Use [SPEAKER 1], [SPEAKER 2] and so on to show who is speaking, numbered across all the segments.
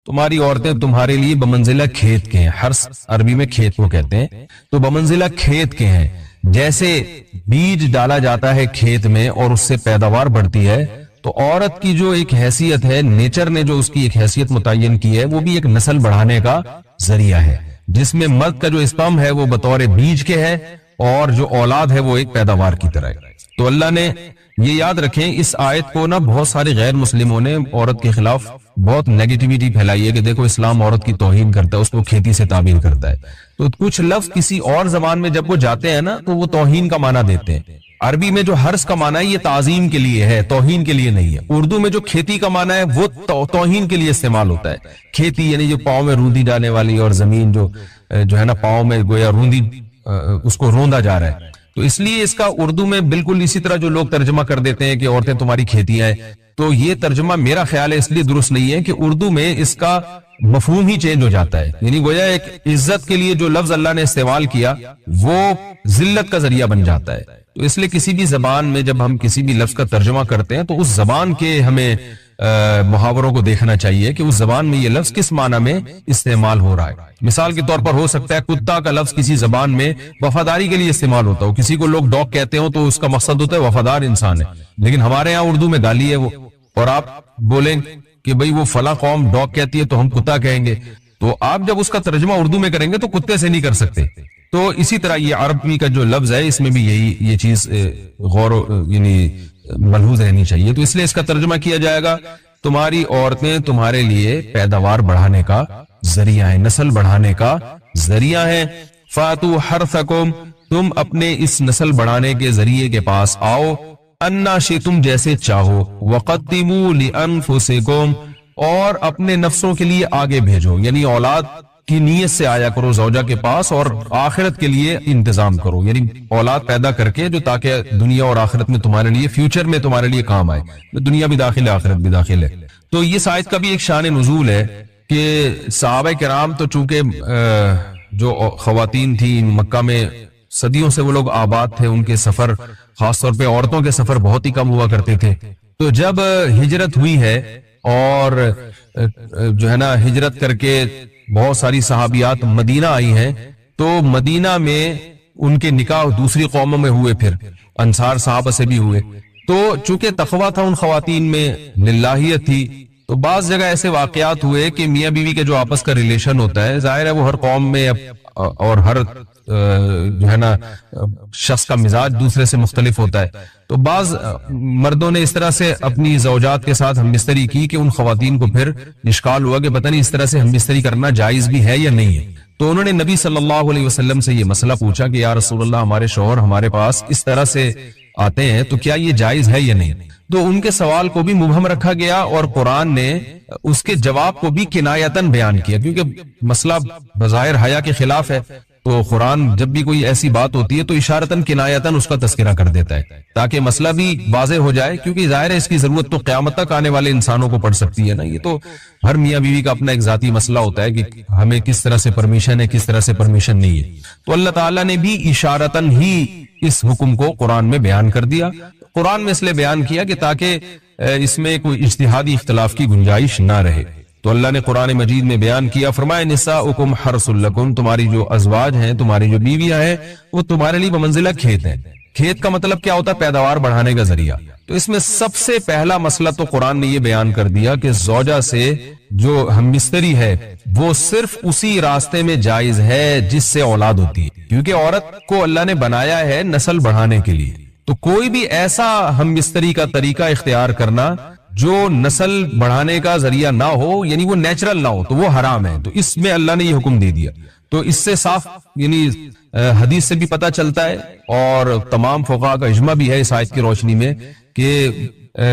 [SPEAKER 1] تمہاری عورتیں تمہارے لیے بمنزلہ کھیت کے ہیں. حرث عربی میں کھیت کو کہتے ہیں. تو بمنزلہ کھیت کے ہیں. جیسے بیج ڈالا جاتا ہے کھیت میں اور اس سے پیداوار بڑھتی ہے، تو عورت کی جو ایک حیثیت ہے، نیچر نے جو اس کی ایک حیثیت متعین کی ہے، وہ بھی ایک نسل بڑھانے کا ذریعہ ہے، جس میں مرد کا جو اسپرم ہے وہ بطور بیج کے ہے اور جو اولاد ہے وہ ایک پیداوار کی طرح ہے. تو اللہ نے یہ یاد رکھیں، اس آیت کو بہت سارے غیر مسلموں نے عورت کے خلاف بہت نیگیٹیویٹی پھیلائی ہے کہ دیکھو اسلام عورت کی توہین کرتا ہے، اس کو کھیتی سے تعبیر کرتا ہے. تو کچھ لفظ کسی اور زبان میں جب وہ جاتے ہیں نا تو وہ توہین کا معنی دیتے ہیں. عربی میں جو حرث کا معنی ہے یہ تعظیم کے لیے ہے، توہین کے لیے نہیں ہے. اردو میں جو کھیتی کا معنی ہے وہ توہین کے لیے استعمال ہوتا ہے. کھیتی یعنی جو پاؤں میں روندی ڈالنے والی، اور زمین جو ہے نا پاؤں میں گویا روندی اس کو روندا جا رہا ہے. تو اس لیے اس کا اردو میں بالکل اسی طرح جو لوگ ترجمہ کر دیتے ہیں کہ عورتیں تمہاری کھیتیاں ہیں، تو یہ ترجمہ میرا خیال ہے اس لیے درست نہیں ہے کہ اردو میں اس کا مفہوم ہی چینج ہو جاتا ہے. یعنی گویا ایک عزت کے لیے جو لفظ اللہ نے استعمال کیا وہ ذلت کا ذریعہ بن جاتا ہے. تو اس لیے کسی بھی زبان میں جب ہم کسی بھی لفظ کا ترجمہ کرتے ہیں تو اس زبان کے ہمیں محاوروں کو دیکھنا چاہیے کہ اس زبان میں یہ لفظ کس معنی میں استعمال ہو رہا ہے. مثال کے طور پر ہو سکتا ہے کتا کا لفظ کسی زبان میں وفاداری کے لیے استعمال ہوتا ہو، کسی کو لوگ ڈاگ کہتے ہو تو اس کا مقصد ہوتا ہے وفادار انسان ہے، لیکن ہمارے ہاں اردو میں گالی ہے وہ، اور آپ بولیں کہ بھئی وہ فلاں قوم ڈاگ کہتی ہے تو ہم کتا کہیں گے. تو آپ جب اس کا ترجمہ اردو میں کریں گے تو کتے سے نہیں کر سکتے. تو اسی طرح یہ عربی کا جو لفظ ہے اس میں بھی یہ چیز غور یعنی ملحوظ رہنی چاہیے. تو اس لیے اس کا ترجمہ کیا جائے گا تمہاری عورتیں تمہارے لیے پیداوار بڑھانے کا ذریعہ ہیں، نسل بڑھانے کا ذریعہ ہیں. فاتو حرثکم، تم اپنے اس نسل بڑھانے کے ذریعے کے پاس آؤ، انا شئتم جیسے چاہو، وقدموا لانفسکم، اور اپنے نفسوں کے لیے آگے بھیجو. یعنی اولاد کی نیت سے آیا کرو زوجہ کے پاس اور آخرت کے لیے انتظام کرو، یعنی اولاد پیدا کر کے جو تاکہ دنیا اور آخرت میں تمہارے لیے فیوچر میں تمہارے لیے کام آئے. دنیا بھی داخل ہے، آخرت بھی داخل ہے. تو یہ آیت کا بھی ایک شان نزول ہے کہ صحابہ کرام تو چونکہ جو خواتین تھیں مکہ میں صدیوں سے وہ لوگ آباد تھے، ان کے سفر خاص طور پہ عورتوں کے سفر بہت ہی کم ہوا کرتے تھے. تو جب ہجرت ہوئی ہے اور جو ہے نا ہجرت کر کے بہت ساری صحابیات مدینہ آئی ہیں، تو مدینہ میں ان کے نکاح دوسری قوموں میں ہوئے، پھر انصار صحابہ سے بھی ہوئے. تو چونکہ تقویٰ تھا ان خواتین میں، للہیت تھی، تو بعض جگہ ایسے واقعات ہوئے کہ میاں بیوی کے جو آپس کا ریلیشن ہوتا ہے، ظاہر ہے وہ ہر قوم میں اور ہر جو ہے نا شخص کا مزاج دوسرے سے مختلف ہوتا ہے. تو بعض مردوں نے اس طرح سے اپنی زوجات کے ساتھ ہم بستری کی کہ ان خواتین کو پھر اشکال ہوا کہ پتہ نہیں اس طرح سے ہم بستری کرنا جائز بھی ہے یا نہیں ہے. تو انہوں نے نبی صلی اللہ علیہ وسلم سے یہ مسئلہ پوچھا کہ یا رسول اللہ، ہمارے شوہر ہمارے پاس اس طرح سے آتے ہیں تو کیا یہ جائز ہے یا نہیں. تو ان کے سوال کو بھی مبہم رکھا گیا اور قرآن نے اس کے جواب کو بھی کنایتاً بیان کیا، کیونکہ مسئلہ بظاہر حیا کے خلاف ہے. تو قرآن جب بھی کوئی ایسی بات ہوتی ہے تو اشارتاً کنایتاً اس کا تذکرہ کر دیتا ہے تاکہ مسئلہ بھی واضح ہو جائے، کیونکہ ظاہر ہے اس کی ضرورت تو قیامت تک آنے والے انسانوں کو پڑ سکتی ہے نا. یہ تو ہر میاں بیوی کا اپنا ایک ذاتی مسئلہ ہوتا ہے کہ ہمیں کس طرح سے پرمیشن ہے، کس طرح سے پرمیشن نہیں ہے. تو اللہ تعالیٰ نے بھی اشارتاً ہی اس حکم کو قرآن میں بیان کر دیا. قرآن میں اس لیے بیان کیا کہ تاکہ اس میں کوئی اجتہادی اختلاف کی گنجائش نہ رہے. تو اللہ نے قرآن مجید میں بیان کیا، فرمایا نساؤکم حرث لکم، تمہاری جو ازواج ہیں، تمہاری جو بیویاں ہیں، وہ تمہارے لیے بمنزلہ کھیت ہیں. کھیت کا مطلب کیا ہوتا ہے؟ پیداوار بڑھانے کا ذریعہ. تو اس میں سب سے پہلا مسئلہ تو قرآن نے یہ بیان کر دیا کہ زوجہ سے جو ہم بستری ہے وہ صرف اسی راستے میں جائز ہے جس سے اولاد ہوتی ہے، کیونکہ عورت کو اللہ نے بنایا ہے نسل بڑھانے کے لیے. تو کوئی بھی ایسا ہم بستری کا طریقہ اختیار کرنا جو نسل بڑھانے کا ذریعہ نہ ہو، یعنی وہ نیچرل نہ ہو، تو وہ حرام ہے. تو اس میں اللہ نے یہ حکم دے دیا. تو اس سے صاف یعنی حدیث سے بھی پتہ چلتا ہے اور تمام فقہاء کا اجماع بھی ہے اس آیت کی روشنی میں کہ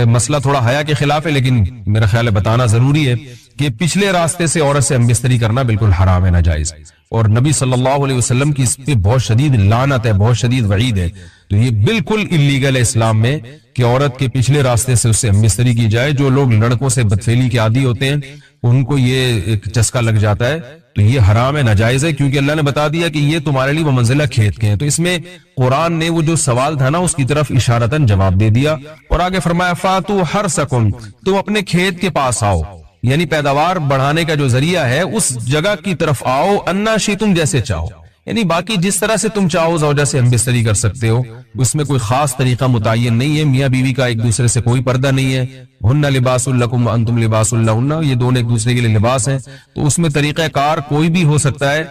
[SPEAKER 1] مسئلہ تھوڑا حیا کے خلاف ہے، لیکن میرا خیال ہے بتانا ضروری ہے کہ پچھلے راستے سے عورت سے ہم بستری کرنا بالکل حرام ہے، ناجائز. اور نبی صلی اللہ علیہ وسلم کی اس پہ بہت شدید لعنت ہے، بہت شدید وعید ہے. تو یہ بالکل اللیگل ہے اسلام میں کہ عورت کے پچھلے راستے سے اس سے ہم بستری کی جائے. جو لوگ لڑکوں سے بدفعلی کے عادی ہوتے ہیں ان کو یہ ایک چسکا لگ جاتا ہے، تو یہ حرام ہے، ناجائز ہے، کیونکہ اللہ نے بتا دیا کہ یہ تمہارے لیے بمنزلہ کھیت کے ہیں. تو اس میں قرآن نے وہ جو سوال تھا نا اس کی طرف اشارتاً جواب دے دیا اور آگے فرمایا فاتو حرثکم، تم اپنے کھیت کے پاس آؤ. یعنی پیداوار بڑھانے کا جو ذریعہ ہے اس جگہ کی طرف آؤ، انا شئتم، جیسے چاہو، یعنی باقی جس طرح سے تم چاہو زوجہ سے ہم بستری کر سکتے ہو، اس میں کوئی خاص طریقہ متعین نہیں ہے، میاں بیوی کا ایک دوسرے سے کوئی پردہ نہیں ہے، ہن لباس لکم وانتم لباس لہن، یہ دونوں ایک دوسرے کے لیے لباس ہیں، تو اس میں طریقہ کار کوئی بھی ہو سکتا ہے،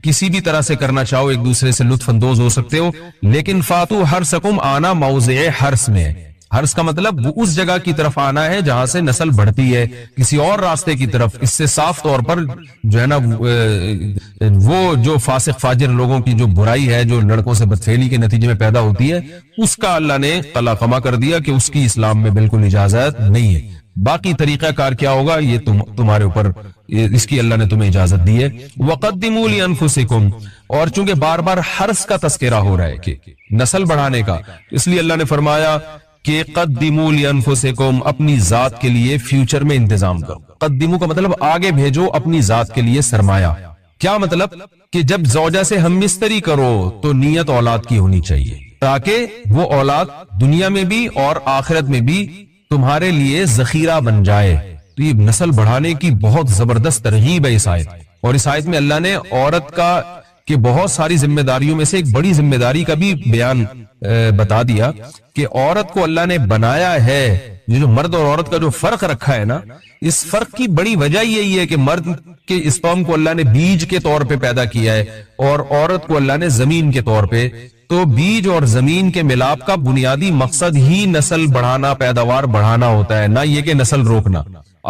[SPEAKER 1] کسی بھی طرح سے کرنا چاہو ایک دوسرے سے لطف اندوز ہو سکتے ہو، لیکن فاتو حرسکم، آنا موضع حرس میں ہے۔ حرس کا مطلب وہ اس جگہ کی طرف آنا ہے جہاں سے نسل بڑھتی ہے، کسی اور راستے کی طرف، اس سے صاف طور پر جو ہے نا وہ جو فاسق فاجر لوگوں کی جو برائی ہے، جو لڑکوں سے بدفعلی کے نتیجے میں پیدا ہوتی ہے، اس کا اللہ نے قلعہ کر دیا کہ اس کی اسلام میں بالکل اجازت نہیں ہے۔ باقی طریقہ کار کیا ہوگا یہ تمہارے اوپر، اس کی اللہ نے تمہیں اجازت دی ہے۔ وَقَدِّمُوا لِأَنفُسِكُمْ، اور چونکہ بار بار حرس کا تذکرہ ہو رہا ہے کہ نسل بڑھانے کا، اس لیے اللہ نے فرمایا کہ قدموا لانفسکم، اپنی ذات کے لیے فیوچر میں انتظام کرو۔ قدموا کا مطلب آگے بھیجو اپنی ذات کے لیے سرمایہ۔ کیا مطلب؟ کہ جب زوجہ سے ہم مستری کرو تو نیت اولاد کی ہونی چاہیے، تاکہ وہ اولاد دنیا میں بھی اور آخرت میں بھی تمہارے لیے ذخیرہ بن جائے۔ تو یہ نسل بڑھانے کی بہت زبردست ترغیب ہے اس آیت، اور اس آیت میں اللہ نے عورت کا کہ بہت ساری ذمہ داریوں میں سے ایک بڑی ذمہ داری کا بھی بیان بتا دیا کہ عورت کو اللہ نے بنایا ہے۔ یہ جو مرد اور عورت کا جو فرق رکھا ہے نا، اس فرق کی بڑی وجہ یہی ہے کہ مرد کے اسپرم کو اللہ نے بیج کے طور پہ پیدا کیا ہے اور عورت کو اللہ نے زمین کے طور پہ۔ تو بیج اور زمین کے ملاپ کا بنیادی مقصد ہی نسل بڑھانا، پیداوار بڑھانا ہوتا ہے، نہ یہ کہ نسل روکنا۔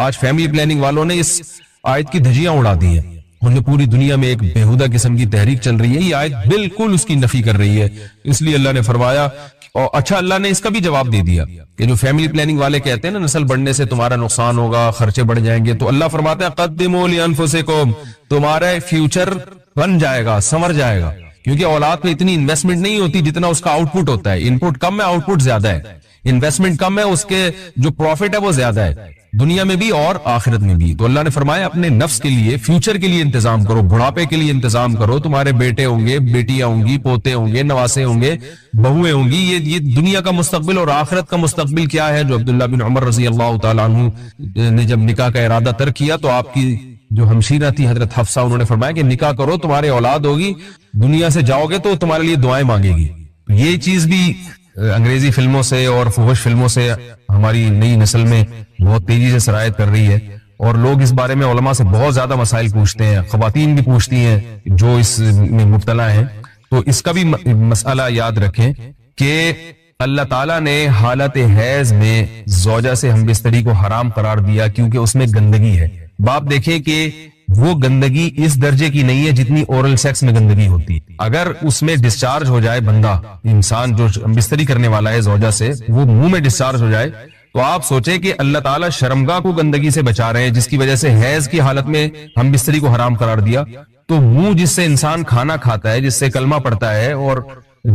[SPEAKER 1] آج فیملی پلاننگ والوں نے اس آیت کی دھجیاں اڑا دی ہیں، اور جو پوری دنیا میں ایک بےہودہ قسم کی تحریک چل رہی ہے، یہ آیت بالکل اس کی نفی کر رہی ہے۔ اس لیے اللہ نے فرمایا، اور اچھا اللہ نے اس کا بھی جواب دے دیا کہ جو فیملی پلاننگ والے کہتے ہیں نا نسل بڑھنے سے تمہارا نقصان ہوگا، خرچے بڑھ جائیں گے، تو اللہ فرماتا ہے قدموا لانفسکم، تمہارا فیوچر بن جائے گا، سنور جائے گا، کیونکہ اولاد پہ اتنی انویسٹمنٹ نہیں ہوتی جتنا اس کا آؤٹ پٹ ہوتا ہے۔ ان پٹ کم ہے، آؤٹ پٹ زیادہ ہے، انویسٹمنٹ کم ہے، اس کے جو پروفٹ ہے وہ زیادہ ہے، دنیا میں بھی اور آخرت میں بھی۔ تو اللہ نے فرمایا اپنے نفس کے لیے، فیوچر کے لیے انتظام کرو، بڑھاپے کے لیے انتظام کرو، تمہارے بیٹے ہوں گے، بیٹیاں ہوں گی، پوتے ہوں گے، نواسے ہوں گے، بہویں ہوں گی، یہ دنیا کا مستقبل اور آخرت کا مستقبل کیا ہے۔ جو عبداللہ بن عمر رضی اللہ تعالیٰ عنہ نے جب نکاح کا ارادہ ترک کیا تو آپ کی جو ہمشیرہ تھی حضرت حفصہ، انہوں نے فرمایا کہ نکاح کرو، تمہارے اولاد ہوگی، دنیا سے جاؤ گے تو تمہارے لیے دعائیں مانگے گی۔ یہ چیز بھی انگریزی فلموں سے اور فحش فلموں سے ہماری نئی نسل میں بہت تیزی سے سرایت کر رہی ہے، اور لوگ اس بارے میں علماء سے بہت زیادہ مسائل پوچھتے ہیں، خواتین بھی پوچھتی ہیں جو اس میں مبتلا ہیں۔ تو اس کا بھی مسئلہ یاد رکھیں کہ اللہ تعالیٰ نے حالت حیض میں زوجہ سے ہم بستری کو حرام قرار دیا کیونکہ اس میں گندگی ہے۔ باپ دیکھیں کہ وہ گندگی اس درجے کی نہیں ہے جتنی اورل سیکس میں گندگی ہوتی۔ اگر اس میں ڈسچارج ہو جائے بندہ، انسان جو بستری کرنے والا ہے زوجہ سے، وہ منہ میں ڈسچارج ہو جائے، تو آپ سوچیں کہ اللہ تعالیٰ شرمگاہ کو گندگی سے بچا رہے ہیں، جس کی وجہ سے حیض کی حالت میں ہم بستری کو حرام قرار دیا۔ تو منہ جس سے انسان کھانا کھاتا ہے، جس سے کلمہ پڑتا ہے، اور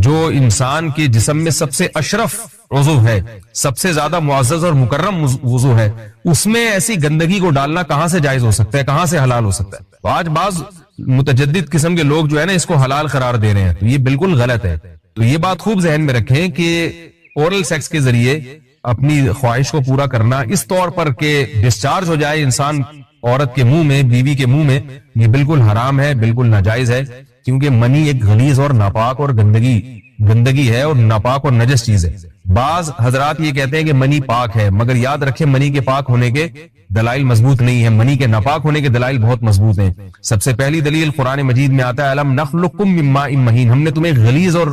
[SPEAKER 1] جو انسان کے جسم میں سب سے اشرف عضو ہے، سب سے زیادہ معزز اور مکرم عضو ہے، اس میں ایسی گندگی کو ڈالنا کہاں سے جائز ہو سکتا ہے، کہاں سے حلال ہو سکتا ہے؟ تو آج بعض متجدد قسم کے لوگ جو ہے نا اس کو حلال قرار دے رہے ہیں، تو یہ بالکل غلط ہے۔ تو یہ بات خوب ذہن میں رکھیں کہ اورل سیکس کے ذریعے اپنی خواہش کو پورا کرنا اس طور پر کہ ڈسچارج ہو جائے انسان عورت کے منہ میں، بیوی کے منہ میں، یہ بالکل حرام ہے، بالکل ناجائز ہے، کیونکہ منی ایک غلیظ اور ناپاک اور گندگی ہے، اور ناپاک اور نجس چیز ہے۔ بعض حضرات یہ کہتے ہیں کہ منی پاک ہے، مگر یاد رکھیں منی کے پاک ہونے کے دلائل مضبوط نہیں ہے، منی کے ناپاک ہونے کے دلائل بہت مضبوط ہیں۔ سب سے پہلی دلیل قرآن مجید میں آتا ہے الم نخلقکم من ماء مہین، ہم نے تمہیں غلیظ اور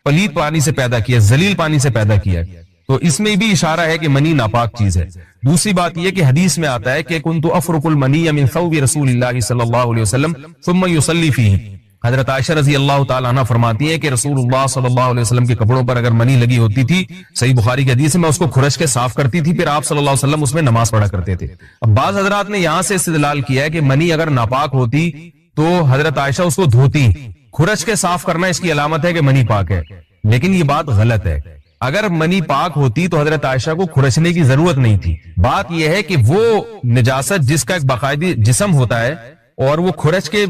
[SPEAKER 1] پلید پانی سے پیدا کیا، ذلیل پانی سے پیدا کیا ہے۔ تو اس میں بھی اشارہ ہے کہ منی ناپاک چیز ہے۔ دوسری بات یہ کہ حدیث میں آتا ہے کہ کنت افرق المنی من ثوب رسول اللہ صلی اللہ علیہ وسلم ثم یصلی فیہ، حضرت عائشہ رضی اللہ تعالیٰ عنہ فرماتی ہے کہ رسول اللہ صلی اللہ علیہ وسلم کے کپڑوں پر اگر منی لگی ہوتی تھی، صحیح بخاری کی حدیث میں، اس کو کھرچ کے صاف کرتی تھی، پھر آپ صلی اللہ علیہ وسلم اس میں نماز پڑھا کرتے تھے۔ اب بعض حضرات نے یہاں سے استدلال کیا ہے کہ منی اگر ناپاک ہوتی تو حضرت عائشہ اس کو دھوتی، کھرچ کے صاف کرنا اس کی علامت ہے کہ منی پاک ہے، لیکن یہ بات غلط ہے۔ اگر منی پاک ہوتی تو حضرت عائشہ کو کھرچنے کی ضرورت نہیں تھی۔ بات یہ ہے کہ وہ نجاست جس کا ایک باقاعدی جسم ہوتا ہے اور وہ کھرچ کے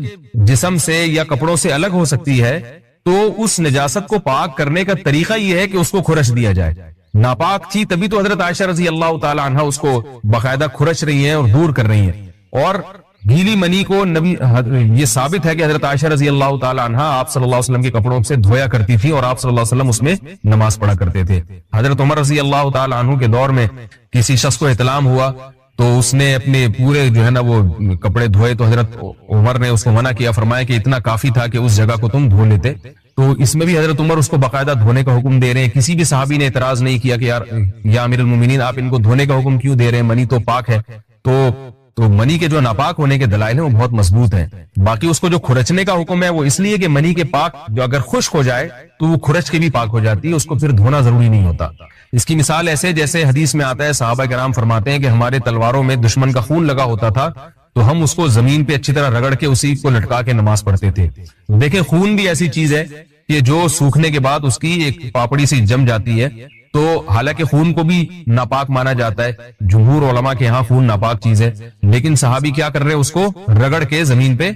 [SPEAKER 1] جسم سے یا کپڑوں سے الگ ہو سکتی ہے، تو اس نجاست کو پاک کرنے کا طریقہ یہ ہے کہ اس کو کھرچ دیا جائے۔ ناپاک تھی تبھی تو حضرت عائشہ رضی اللہ تعالی عنہ اس کو باقاعدہ کھرچ رہی ہیں اور دور کر رہی ہیں. اور گیلی منی کو نبی یہ ثابت ہے کہ حضرت عائشہ رضی اللہ تعالی عنہ آپ صلی اللہ علیہ وسلم کے کپڑوں سے دھویا کرتی تھی اور آپ صلی اللہ علیہ وسلم اس میں نماز پڑھا کرتے تھے. حضرت عمر رضی اللہ تعالی عنہ کے دور میں کسی شخص کو احتلام ہوا تو اس نے اپنے پورے جو ہے نا وہ کپڑے دھوئے تو حضرت عمر نے اس کو منع کیا, فرمایا کہ اتنا کافی تھا کہ اس جگہ کو تم دھو لیتے. تو اس میں بھی حضرت عمر اس کو باقاعدہ دھونے کا حکم دے رہے ہیں. کسی بھی صحابی نے اعتراض نہیں کیا کہ یار یا امیر المومنین آپ ان کو دھونے کا حکم کیوں دے رہے ہیں, منی تو پاک ہے. تو منی کے جو ناپاک ہونے کے دلائل ہیں وہ بہت مضبوط ہیں. باقی اس کو جو کھرچنے کا حکم ہے وہ اس لیے کہ منی کے پاک جو اگر خشک ہو جائے تو وہ کھرچ کے بھی پاک ہو جاتی ہے, اس کو پھر دھونا ضروری نہیں ہوتا. اس کی مثال ایسے جیسے حدیث میں آتا ہے, صحابہ کرام فرماتے ہیں کہ ہمارے تلواروں میں دشمن کا خون لگا ہوتا تھا تو ہم اس کو زمین پہ اچھی طرح رگڑ کے اسی کو لٹکا کے نماز پڑھتے تھے. دیکھیں خون بھی ایسی چیز ہے کہ جو سوکھنے کے بعد اس کی ایک پاپڑی سی جم جاتی ہے, تو حالانکہ خون کو بھی ناپاک مانا جاتا ہے, جمہور علماء کے ہاں خون ناپاک چیز ہے, لیکن صحابی کیا کر رہے ہیں, اس کو رگڑ کے زمین پہ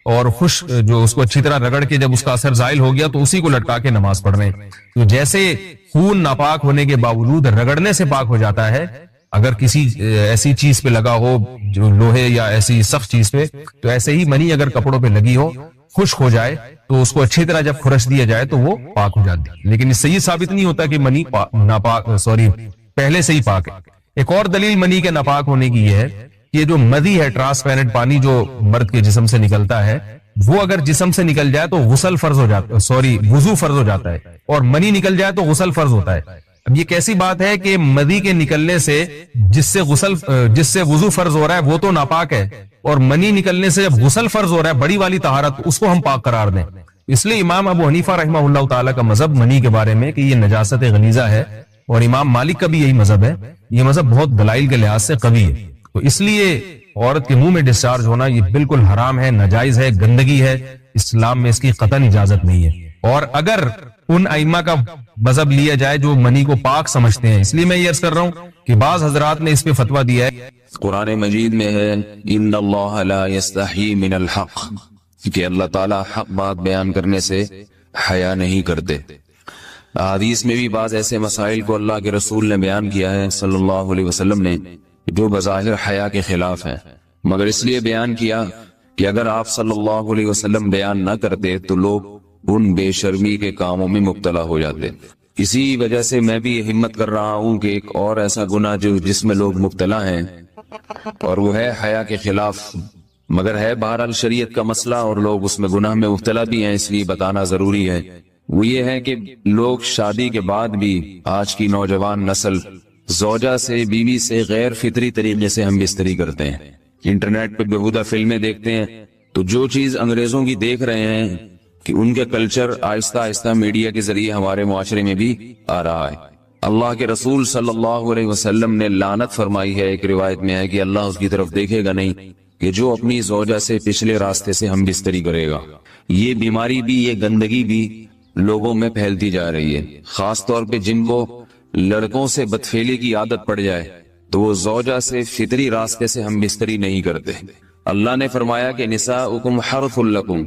[SPEAKER 1] اور خشک جو اس کو اچھی طرح رگڑ کے جب اس کا اثر زائل ہو گیا تو اسی کو لٹکا کے نماز پڑھ رہے ہیں. تو جیسے خون ناپاک ہونے کے باوجود رگڑنے سے پاک ہو جاتا ہے, اگر کسی ایسی چیز پہ لگا ہو جو لوہے یا ایسی سخت چیز پہ, تو ایسے ہی منی اگر کپڑوں پہ لگی ہو خشک ہو جائے تو اس کو اچھی طرح جب کھرچ دیا جائے تو وہ پاک ہو جاتی ہے. لیکن اس سے یہ ثابت نہیں ہوتا کہ منی ناپاک پہلے سے ہی پاک ہے. ایک اور دلیل منی کے ناپاک ہونے کی یہ ہے کہ یہ جو مدی ہے, ٹرانسپیرنٹ پانی جو مرد کے جسم سے نکلتا ہے, وہ اگر جسم سے نکل جائے تو غسل فرض ہو جاتا ہے, وضو فرض ہو جاتا ہے, اور منی نکل جائے تو غسل فرض ہوتا ہے. اب یہ کیسی بات ہے کہ مدی کے نکلنے سے جس سے وضو فرض ہو رہا ہے وہ تو ناپاک ہے, اور منی نکلنے سے جب غسل فرض ہو رہا ہے بڑی والی طہارت, اس کو ہم پاک قرار دیں. اس لیے امام ابو حنیفہ رحمہ اللہ تعالیٰ کا مذہب منی کے بارے میں کہ یہ نجاست غلیظہ ہے, اور امام مالک کا بھی یہی مذہب ہے. یہ مذہب بہت دلائل کے لحاظ سے قوی ہے. تو اس لیے عورت کے منہ میں ڈسچارج ہونا یہ بالکل حرام ہے, ناجائز ہے, گندگی ہے, اسلام میں اس کی قطعاً اجازت نہیں ہے. اور اگر ان ائمہ کا مذہب لیا جائے جو منی کو پاک سمجھتے ہیں, اس لیے میں یہ عرض کر رہا ہوں کہ بعض حضرات نے اس پہ فتویٰ دیا ہے.
[SPEAKER 2] قرآن مجید میں ہے ان اللہ لا یستحی من الحق, کہ اللہ تعالیٰ حق بات بیان کرنے سے حیا نہیں کرتے. حدیث میں بھی بعض ایسے مسائل کو اللہ کے رسول نے بیان کیا ہے صلی اللہ علیہ وسلم نے جو بظاہر حیا کے خلاف ہیں, مگر اس لیے بیان کیا کہ اگر آپ صلی اللہ علیہ وسلم بیان نہ کرتے تو لوگ ان بے شرمی کے کاموں میں مبتلا ہو جاتے. اسی وجہ سے میں بھی یہ ہمت کر رہا ہوں کہ ایک اور ایسا گناہ جو جس میں لوگ مبتلا ہیں اور وہ ہے حیا کے خلاف, مگر ہے بہرحال شریعت کا مسئلہ اور لوگ اس میں گناہ میں مبتلا بھی ہیں, اس لیے بتانا ضروری ہے. وہ یہ ہے کہ لوگ شادی کے بعد بھی آج کی نوجوان نسل زوجہ سے, بیوی سے غیر فطری طریقے سے ہم بستری کرتے ہیں. انٹرنیٹ پہ بیہودہ فلمیں دیکھتے ہیں تو جو چیز انگریزوں کی دیکھ رہے ہیں کہ ان کے کلچر آہستہ آہستہ میڈیا کے ذریعے ہمارے معاشرے میں بھی آ رہا ہے. اللہ کے رسول صلی اللہ علیہ وسلم نے لعنت فرمائی ہے, ایک روایت میں ہے کہ اللہ اس کی طرف دیکھے گا نہیں کہ جو اپنی زوجہ سے پچھلے راستے سے ہم بستری کرے گا. یہ بیماری بھی, یہ گندگی بھی لوگوں میں پھیلتی جا رہی ہے, خاص طور پہ جن کو لڑکوں سے بدفعلی کی عادت پڑ جائے تو وہ زوجہ سے فطری راستے سے ہم بستری نہیں کرتے. اللہ نے فرمایا کہ نساؤکم حرث لکم,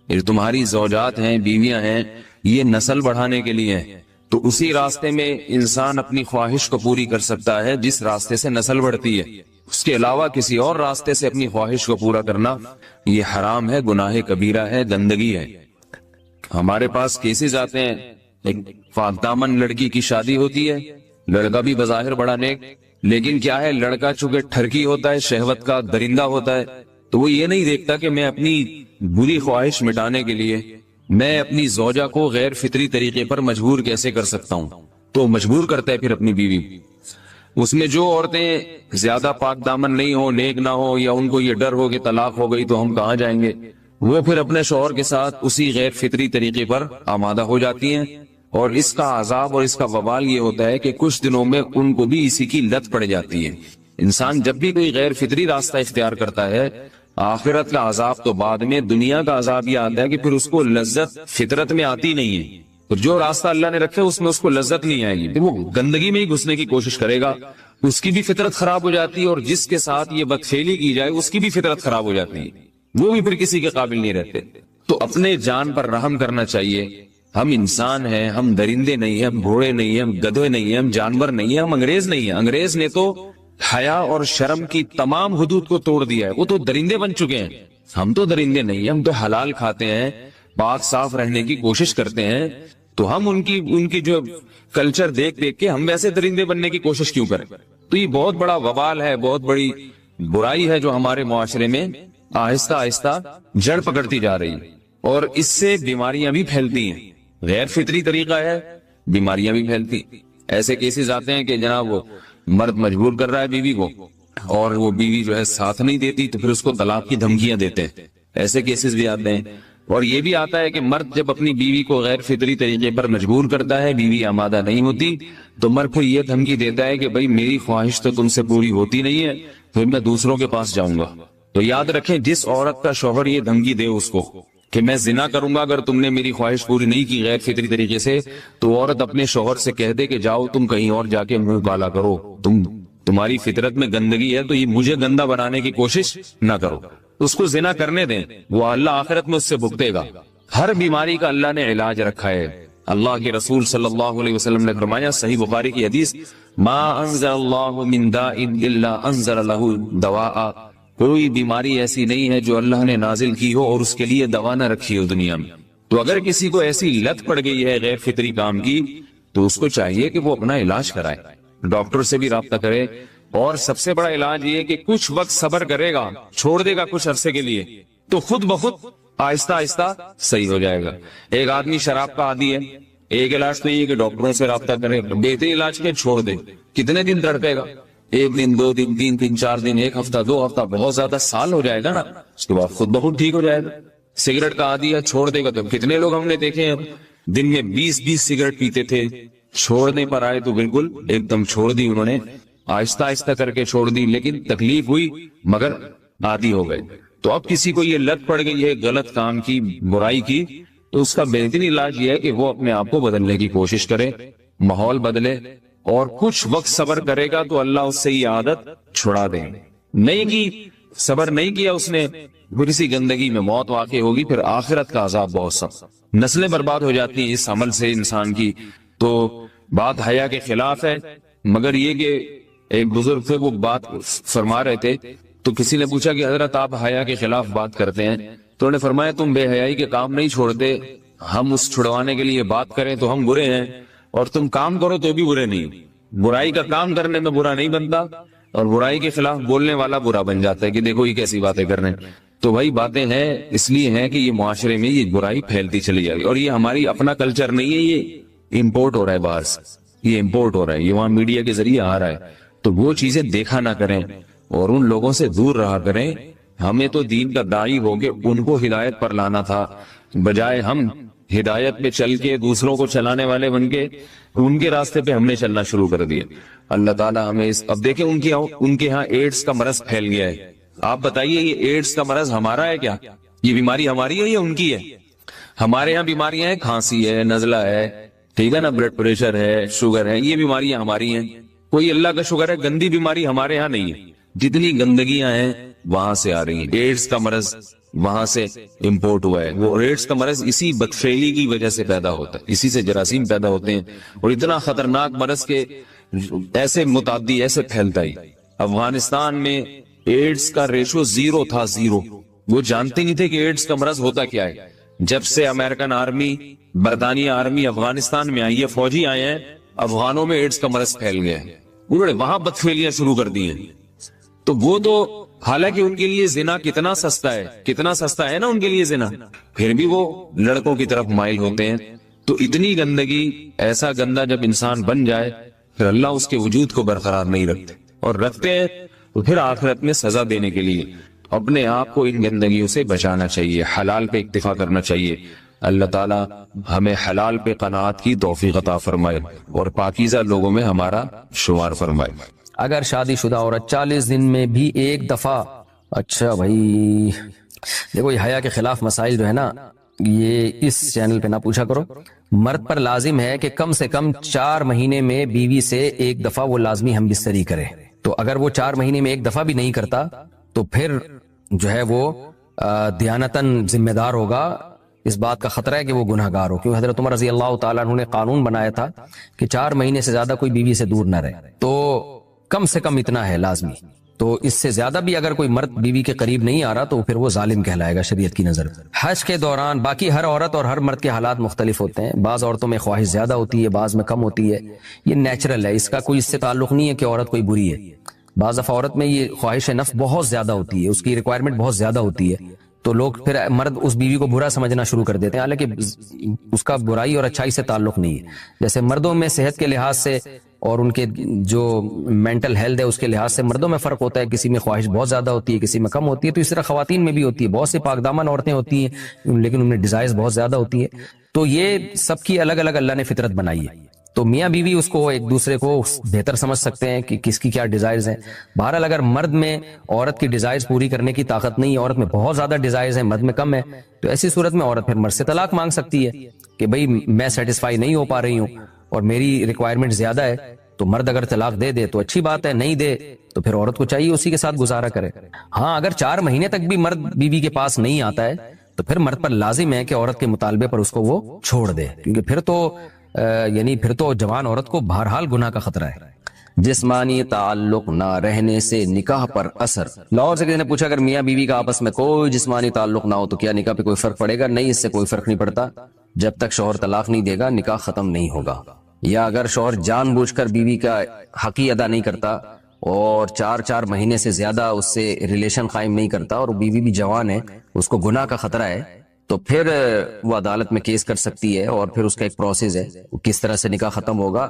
[SPEAKER 2] یہ تمہاری زوجات ہیں, بیویاں ہیں, یہ نسل بڑھانے کے لیے ہیں. تو اسی راستے میں انسان اپنی خواہش کو پوری کر سکتا ہے جس راستے سے نسل بڑھتی ہے. اس کے علاوہ کسی اور راستے سے اپنی خواہش کو پورا کرنا یہ حرام ہے, گناہ کبیرہ ہے, گندگی ہے. ہمارے پاس کیسز آتے ہیں, ایک پاک دامن لڑکی کی شادی ہوتی ہے, لڑکا بھی بظاہر بڑا نیک, لیکن کیا ہے لڑکا چونکہ ٹھرکی ہوتا ہے, شہوت کا درندہ ہوتا ہے, تو وہ یہ نہیں دیکھتا کہ میں اپنی بری خواہش مٹانے کے لیے میں اپنی زوجہ کو غیر فطری طریقے پر مجبور کیسے کر سکتا ہوں. تو مجبور کرتا ہے پھر اپنی بیوی. اس میں جو عورتیں زیادہ پاک دامن نہیں ہو, نیک نہ ہو, یا ان کو یہ ڈر ہو کہ طلاق ہو گئی تو ہم کہاں جائیں گے, وہ پھر اپنے شوہر کے ساتھ اسی غیر فطری طریقے پر آمادہ ہو جاتی ہیں. اور اس کا عذاب اور اس کا وبال یہ ہوتا ہے کہ کچھ دنوں میں ان کو بھی اسی کی لت پڑ جاتی ہے. انسان جب بھی کوئی غیر فطری راستہ اختیار کرتا ہے, آخرت کا عذاب تو بعد میں, دنیا کا عذاب یہ آتا ہے کہ پھر اس کو لذت فطرت میں آتی نہیں ہے. تو جو راستہ اللہ نے رکھا اس میں اس کو لذت نہیں آئے گی, وہ گندگی میں ہی گھسنے کی کوشش کرے گا, اس کی بھی فطرت خراب ہو جاتی ہے, اور جس کے ساتھ یہ بدفعلی کی جائے اس کی بھی فطرت خراب ہو جاتی ہے, وہ بھی پھر کسی کے قابل نہیں رہتے. تو اپنے جان پر رحم کرنا چاہیے. ہم انسان ہیں، ہم درندے نہیں ہیں، ہم گھوڑے نہیں ہیں، ہم گدھے نہیں ہیں، ہم جانور نہیں ہیں، ہم انگریز نہیں ہیں۔ انگریز نے تو حیا اور شرم کی تمام حدود کو توڑ دیا ہے، وہ تو درندے بن چکے ہیں۔ ہم تو درندے نہیں ہیں، ہم تو حلال کھاتے ہیں، پاک صاف رہنے کی کوشش کرتے ہیں، تو ہم ان کی جو کلچر دیکھ کے ہم ویسے درندے بننے کی کوشش کیوں کریں؟ تو یہ بہت بڑا وبال ہے، بہت بڑی برائی ہے جو ہمارے معاشرے میں آہستہ آہستہ جڑ پکڑتی جا رہی ہے، اور اس سے بیماریاں بھی پھیلتی ہیں۔ غیر فطری طریقہ ہے، بیماریاں بھی پھیلتی۔ ایسے کیسز آتے ہیں کہ جناب وہ مرد مجبور کر رہا ہے بیوی کو، اور وہ بیوی جو ہے ساتھ نہیں دیتی، تو پھر اس کو طلاق کی دھمکیاں دیتے ہیں۔ ایسے کیسز بھی آتے ہیں۔ اور یہ بھی آتا ہے کہ مرد جب اپنی بیوی کو غیر فطری طریقے پر مجبور کرتا ہے، بیوی آمادہ نہیں ہوتی، تو مرد پھر یہ دھمکی دیتا ہے کہ بھائی میری خواہش تو تم سے پوری ہوتی نہیں ہے، پھر میں دوسروں کے پاس جاؤں گا۔ تو یاد رکھیں، جس عورت کا شوہر یہ دھمکی دے اس کو کہ میں زنا کروں گا اگر تم نے میری خواہش پوری نہیں کی غیر فطری طریقے سے، تو عورت اپنے شوہر سے کہہ دے کہ جاؤ تم کہیں اور جا کے منہ کالا کرو، تمہاری فطرت میں گندگی ہے تو یہ مجھے گندا بنانے کی کوشش نہ کرو۔ اس کو زنا کرنے دیں، وہ اللہ آخرت میں اس سے بھگتے گا۔ ہر بیماری کا اللہ نے علاج رکھا ہے۔ اللہ کے رسول صلی اللہ علیہ وسلم نے فرمایا، صحیح بخاری کی حدیث، ما انزل اللہ من داء الا انزل له دواء، کوئی بیماری ایسی نہیں ہے جو اللہ نے نازل کی ہو اور اس کے لیے دوا نہ رکھی ہو دنیا میں۔ تو اگر کسی کو ایسی لت پڑ گئی ہے غیر فطری کام کی، تو اس کو چاہیے کہ وہ اپنا علاج کرائے، ڈاکٹر سے بھی رابطہ کرے، اور سب سے بڑا علاج یہ کہ کچھ وقت صبر کرے گا، چھوڑ دے گا کچھ عرصے کے لیے، تو خود بخود آہستہ آہستہ صحیح ہو جائے گا۔ ایک آدمی شراب کا عادی ہے، ایک علاج تو یہ کہ ڈاکٹروں سے رابطہ کرے، بہترین علاج کے چھوڑ دے۔ کتنے دن تڑپے گا؟ ایک دن، دو دن، تین دن، چار دن، ایک ہفتہ، دو ہفتہ، بہت زیادہ سال ہو جائے گا نا، اس کے بعد خود بخود ٹھیک ہو جائے گا۔ سگریٹ کا عادی ہے، چھوڑ دے گا تو کتنے لوگ ہم نے دیکھے ہیں دن میں 20 سگریٹ پیتے تھے، چھوڑنے پر آئے تو بالکل ایک دم چھوڑ دی انہوں نے، آہستہ آہستہ کر کے چھوڑ دی، لیکن تکلیف ہوئی مگر عادی ہو گئے۔ تو اب کسی کو یہ لت پڑ گئی ہے غلط کام کی، برائی کی، تو اس کا بہترین علاج یہ ہے کہ وہ اپنے آپ کو بدلنے کی کوشش کرے، ماحول بدلے، اور کچھ وقت صبر کرے گا تو اللہ اس سے یہ عادت چھڑا دے۔ نہیں کی، صبر نہیں کیا اس نے، پھر اسی گندگی میں موت واقع ہوگی، پھر آخرت کا عذاب بہت سخت، نسلیں برباد ہو جاتی ہیں اس عمل سے انسان کی۔ تو بات حیا کے خلاف ہے، مگر یہ کہ ایک بزرگ تھے وہ بات فرما رہے تھے، تو کسی نے پوچھا کہ حضرت آپ حیا کے خلاف بات کرتے ہیں، تو انہوں نے فرمایا تم بے حیائی کے کام نہیں چھوڑتے، ہم اس چھڑوانے کے لیے بات کریں تو ہم برے ہیں، اور تم کام کرو تو بھی برے نہیں۔ برائی کا کام کرنے میں برا نہیں بنتا، اور برائی کے خلاف بولنے والا برا بن جاتا ہے کہ دیکھو یہ کیسی باتیں کر رہے ہیں۔ تو بھائی باتیں ہیں اس لیے ہیں کہ یہ معاشرے میں یہ برائی پھیلتی چلی جائے گی، اور یہ ہماری اپنا کلچر نہیں ہے، یہ امپورٹ ہو رہا ہے باہر سے، یہ امپورٹ ہو رہا ہے، یہ وہاں میڈیا کے ذریعے آ رہا ہے۔ تو وہ چیزیں دیکھا نہ کریں اور ان لوگوں سے دور رہا کریں۔ ہمیں تو دین کا داعی ہو کے ان کو ہدایت پر لانا تھا، بجائے ہم ہدایت پہ چل کے دوسروں کو چلانے والے بن کے ان کے راستے پہ ہم نے چلنا شروع کر دیا۔ اللہ تعالیٰ ہمیں اب دیکھیں ان کے ہاں ایڈز کا مرض پھیل گیا ہے۔ آپ بتائیے یہ ایڈز کا مرض ہمارا ہے کیا؟ یہ بیماری ہماری ہے یا ان کی ہے؟ ہمارے ہاں بیماریاں ہیں، کھانسی ہے، نزلہ ہے، ٹھیک ہے نا، بلڈ پریشر ہے، شوگر ہے، یہ بیماریاں ہماری ہیں۔ کوئی اللہ کا شکر ہے گندی بیماری ہمارے ہاں نہیں ہے۔ جتنی گندگیاں ہیں وہاں سے آ رہی ہیں، ایڈز کا مرض وہاں سے امپورٹ ہوا ہے۔ وہ ایڈز کا مرض اسی بدفعلی کی وجہ سے پیدا ہوتا ہے، اسی سے جراثیم پیدا ہوتے ہیں، اور اتنا خطرناک مرض کے ایسے متعدی ایسے پھیلتا ہے۔ افغانستان میں ایڈز کا ریشو 0 تھا، 0۔ وہ جانتے نہیں تھے کہ ایڈز کا مرض ہوتا کیا ہے۔ جب سے امریکن آرمی، برطانیہ آرمی افغانستان میں آئی ہے، فوجی آئے ہیں، افغانوں میں ایڈز کا مرض پھیل گیا ہے، انہوں نے وہاں بدفعلیاں شروع کر دی ہیں۔ تو وہ تو حالانکہ ان کے لیے زنا کتنا سستا ہے، کتنا سستا ہے نا ان کے لیے زنا، پھر بھی وہ لڑکوں کی طرف مائل ہوتے ہیں۔ تو اتنی گندگی، ایسا گندا جب انسان بن جائے پھر اللہ اس کے وجود کو برقرار نہیں رکھتے، اور رکھتے ہیں تو پھر آخرت میں سزا دینے کے لیے اپنے آپ کو ان گندگیوں سے بچانا چاہیے، حلال پہ اکتفا کرنا چاہیے۔ اللہ تعالیٰ ہمیں حلال پہ قناعت کی توفیق عطا فرمائے اور پاکیزہ لوگوں میں ہمارا شمار فرمائے۔
[SPEAKER 3] اگر شادی شدہ عورت 40 دن میں بھی ایک دفعہ، اچھا بھائی دیکھو یہ حیا کے خلاف مسائل جو ہے نا یہ اس چینل پہ نہ پوچھا کرو۔ مرد پر لازم ہے کہ کم سے کم 4 مہینے میں بیوی سے ایک دفعہ وہ لازمی ہم بستری کرے، تو اگر وہ 4 مہینے میں ایک دفعہ بھی نہیں کرتا تو پھر جو ہے وہ دیانتاً ذمہ دار ہوگا اس بات کا خطرہ ہے کہ وہ گناہ گار ہو، کیونکہ حضرت عمر رضی اللہ تعالیٰ عنہ نے قانون بنایا تھا کہ 4 مہینے سے زیادہ کوئی بیوی سے دور نہ رہے، تو کم سے کم اتنا ہے لازمی، تو اس سے زیادہ بھی اگر کوئی مرد بیوی کے قریب نہیں آ رہا تو پھر وہ ظالم کہلائے گا شریعت کی نظر۔ حج کے دوران باقی ہر عورت اور ہر مرد کے حالات مختلف ہوتے ہیں، بعض عورتوں میں خواہش زیادہ ہوتی ہے، بعض میں کم ہوتی ہے، یہ نیچرل ہے، اس کا کوئی اس سے تعلق نہیں ہے کہ عورت کوئی بری ہے۔ بعض دفعہ عورت میں یہ خواہش نفس بہت زیادہ ہوتی ہے، اس کی ریکوائرمنٹ بہت زیادہ ہوتی ہے، تو لوگ پھر مرد اس بیوی کو برا سمجھنا شروع کر دیتے ہیں، حالانکہ اس کا برائی اور اچھائی سے تعلق نہیں ہے۔ جیسے مردوں میں صحت کے لحاظ سے اور ان کے جو مینٹل ہیلتھ ہے اس کے لحاظ سے مردوں میں فرق ہوتا ہے، کسی میں خواہش بہت زیادہ ہوتی ہے، کسی میں کم ہوتی ہے، تو اس طرح خواتین میں بھی ہوتی ہے، بہت سی پاک دامن عورتیں ہوتی ہیں لیکن ان میں ڈیزائرز بہت زیادہ ہوتی ہے، تو یہ سب کی الگ الگ اللہ نے فطرت بنائی ہے، تو میاں بیوی اس کو ایک دوسرے کو بہتر سمجھ سکتے ہیں کہ کس کی کیا ڈیزائرز ہیں۔ بہرحال اگر مرد میں عورت کی ڈیزائرز پوری کرنے کی طاقت نہیں ہے، عورت میں بہت زیادہ ڈیزائرز ہیں، مرد میں کم ہے، تو ایسی صورت میں عورت پھر مرد سے طلاق مانگ سکتی ہے کہ بھئی میں سیٹسفائی نہیں ہو پا رہی ہوں اور میری ریکوائرمنٹ زیادہ ہے، تو مرد اگر طلاق دے دے تو اچھی بات ہے، نہیں دے تو پھر عورت کو چاہیے اسی کے ساتھ گزارا کرے۔ ہاں اگر 4 مہینے تک بھی مرد بیوی کے پاس نہیں آتا ہے تو پھر مرد پر لازم ہے کہ عورت کے مطالبے پر اس کو وہ چھوڑ دے، کیونکہ پھر تو جوان عورت کو بہرحال گناہ کا خطرہ ہے۔ جسمانی تعلق نہ رہنے سے نکاح پر اثر۔ لاہور سے کسی نے پوچھا اگر میاں بیوی کا آپس میں کوئی جسمانی تعلق نہ ہو تو کیا نکاح پہ کوئی فرق پڑے گا؟ نہیں، اس سے کوئی فرق نہیں پڑتا، جب تک شوہر طلاق نہیں دے گا نکاح ختم نہیں ہوگا۔ یا اگر شوہر جان بوجھ کر بیوی کا حق ہی ادا نہیں کرتا اور 4 مہینے سے زیادہ اس سے ریلیشن قائم نہیں کرتا اور بیوی بھی جوان ہے، اس کو گناہ کا خطرہ ہے، تو پھر وہ عدالت میں کیس کر سکتی ہے اور پھر اس کا ایک پروسیس ہے، کس طرح سے نکاح ختم ہوگا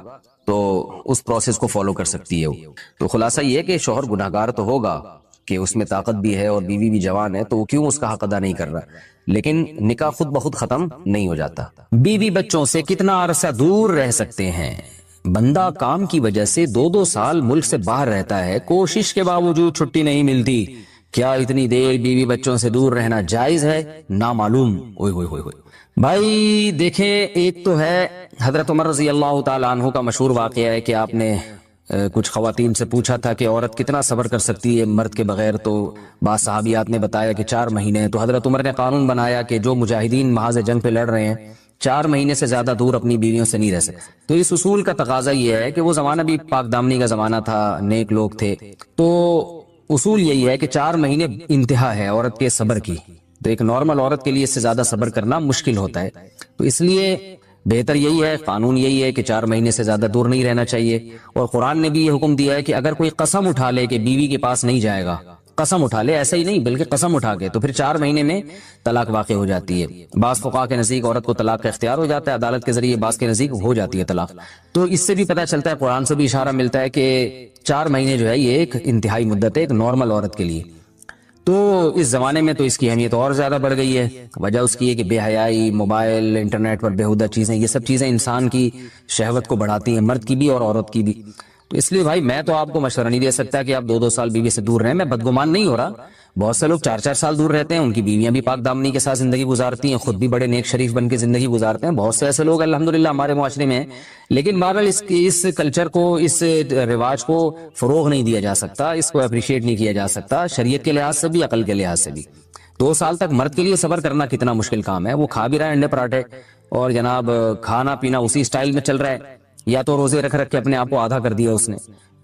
[SPEAKER 3] تو اس پروسیس کو فالو کر سکتی ہے وہ۔ تو خلاصہ یہ ہے کہ شوہر گناہ گار تو ہوگا کہ اس میں طاقت بھی ہے اور بیوی بھی جوان ہے، تو وہ کیوں اس کا حق ادا نہیں کر رہا، لیکن نکاح خود بخود ختم نہیں ہو جاتا۔ بیوی بچوں سے کتنا عرصہ دور رہ سکتے ہیں؟ بندہ کام کی وجہ سے 2 سال ملک سے باہر رہتا ہے، کوشش کے باوجود چھٹی نہیں ملتی، کیا اتنی دیر بیوی بچوں سے دور رہنا جائز ہے؟ نامعلوم۔ اوئے ہوئے ہوئے ہوئے بھائی دیکھیں، ایک تو ہے حضرت عمر رضی اللہ تعالیٰ عنہ کا مشہور واقعہ ہے کہ آپ نے کچھ خواتین سے پوچھا تھا کہ عورت کتنا صبر کر سکتی ہے مرد کے بغیر، تو بعض صحابیات نے بتایا کہ 4 مہینے، تو حضرت عمر نے قانون بنایا کہ جو مجاہدین محاذ جنگ پہ لڑ رہے ہیں 4 مہینے سے زیادہ دور اپنی بیویوں سے نہیں رہ سکتے۔ تو اس اصول کا تقاضا یہ ہے کہ وہ زمانہ بھی پاک دامنی کا زمانہ تھا، نیک لوگ تھے، تو اصول یہی ہے کہ 4 مہینے انتہا ہے عورت کے صبر کی، تو ایک نارمل عورت کے لیے اس سے زیادہ صبر کرنا مشکل ہوتا ہے، تو اس لیے بہتر یہی ہے، قانون یہی ہے کہ 4 مہینے سے زیادہ دور نہیں رہنا چاہیے۔ اور قرآن نے بھی یہ حکم دیا ہے کہ اگر کوئی قسم اٹھا لے کہ بیوی کے پاس نہیں جائے گا، قسم اٹھا لے، ایسا ہی نہیں بلکہ قسم اٹھا کے، تو پھر 4 مہینے میں طلاق واقع ہو جاتی ہے۔ بعض فقہا کے نزدیک عورت کو طلاق کا اختیار ہو جاتا ہے عدالت کے ذریعے، بعض کے نزدیک ہو جاتی ہے طلاق۔ تو اس سے بھی پتہ چلتا ہے، قرآن سے بھی اشارہ ملتا ہے کہ 4 مہینے جو ہے یہ ایک انتہائی مدت ہے ایک نارمل عورت کے لیے۔ تو اس زمانے میں تو اس کی اہمیت اور زیادہ بڑھ گئی ہے، وجہ اس کی ہے کہ بے حیائی، موبائل، انٹرنیٹ پر بیہودہ چیزیں، یہ سب چیزیں انسان کی شہوت کو بڑھاتی ہیں، مرد کی بھی اور عورت کی بھی۔ تو اس لیے بھائی میں تو آپ کو مشورہ نہیں دے سکتا کہ آپ 2 سال بیوی سے دور رہیں، میں بدگمان نہیں ہو رہا، بہت سے لوگ 4 سال دور رہتے ہیں، ان کی بیویاں بھی پاک دامنی کے ساتھ زندگی گزارتی ہیں، خود بھی بڑے نیک شریف بن کے زندگی گزارتے ہیں، بہت سے ایسے لوگ الحمدللہ ہمارے معاشرے میں ہیں، لیکن بہرحال اس کلچر کو، اس رواج کو فروغ نہیں دیا جا سکتا، اس کو اپریشیٹ نہیں کیا جا سکتا، شریعت کے لحاظ سے بھی، عقل کے لحاظ سے بھی۔ 2 سال تک مرد کے لیے صبر کرنا کتنا مشکل کام ہے، وہ کھا بھی رہا ہے انڈے پراٹھے اور جناب کھانا پینا اسی سٹائل میں چل رہا ہے، یا تو روزے رکھ کے اپنے آپ کو آدھا کر دیا اس نے۔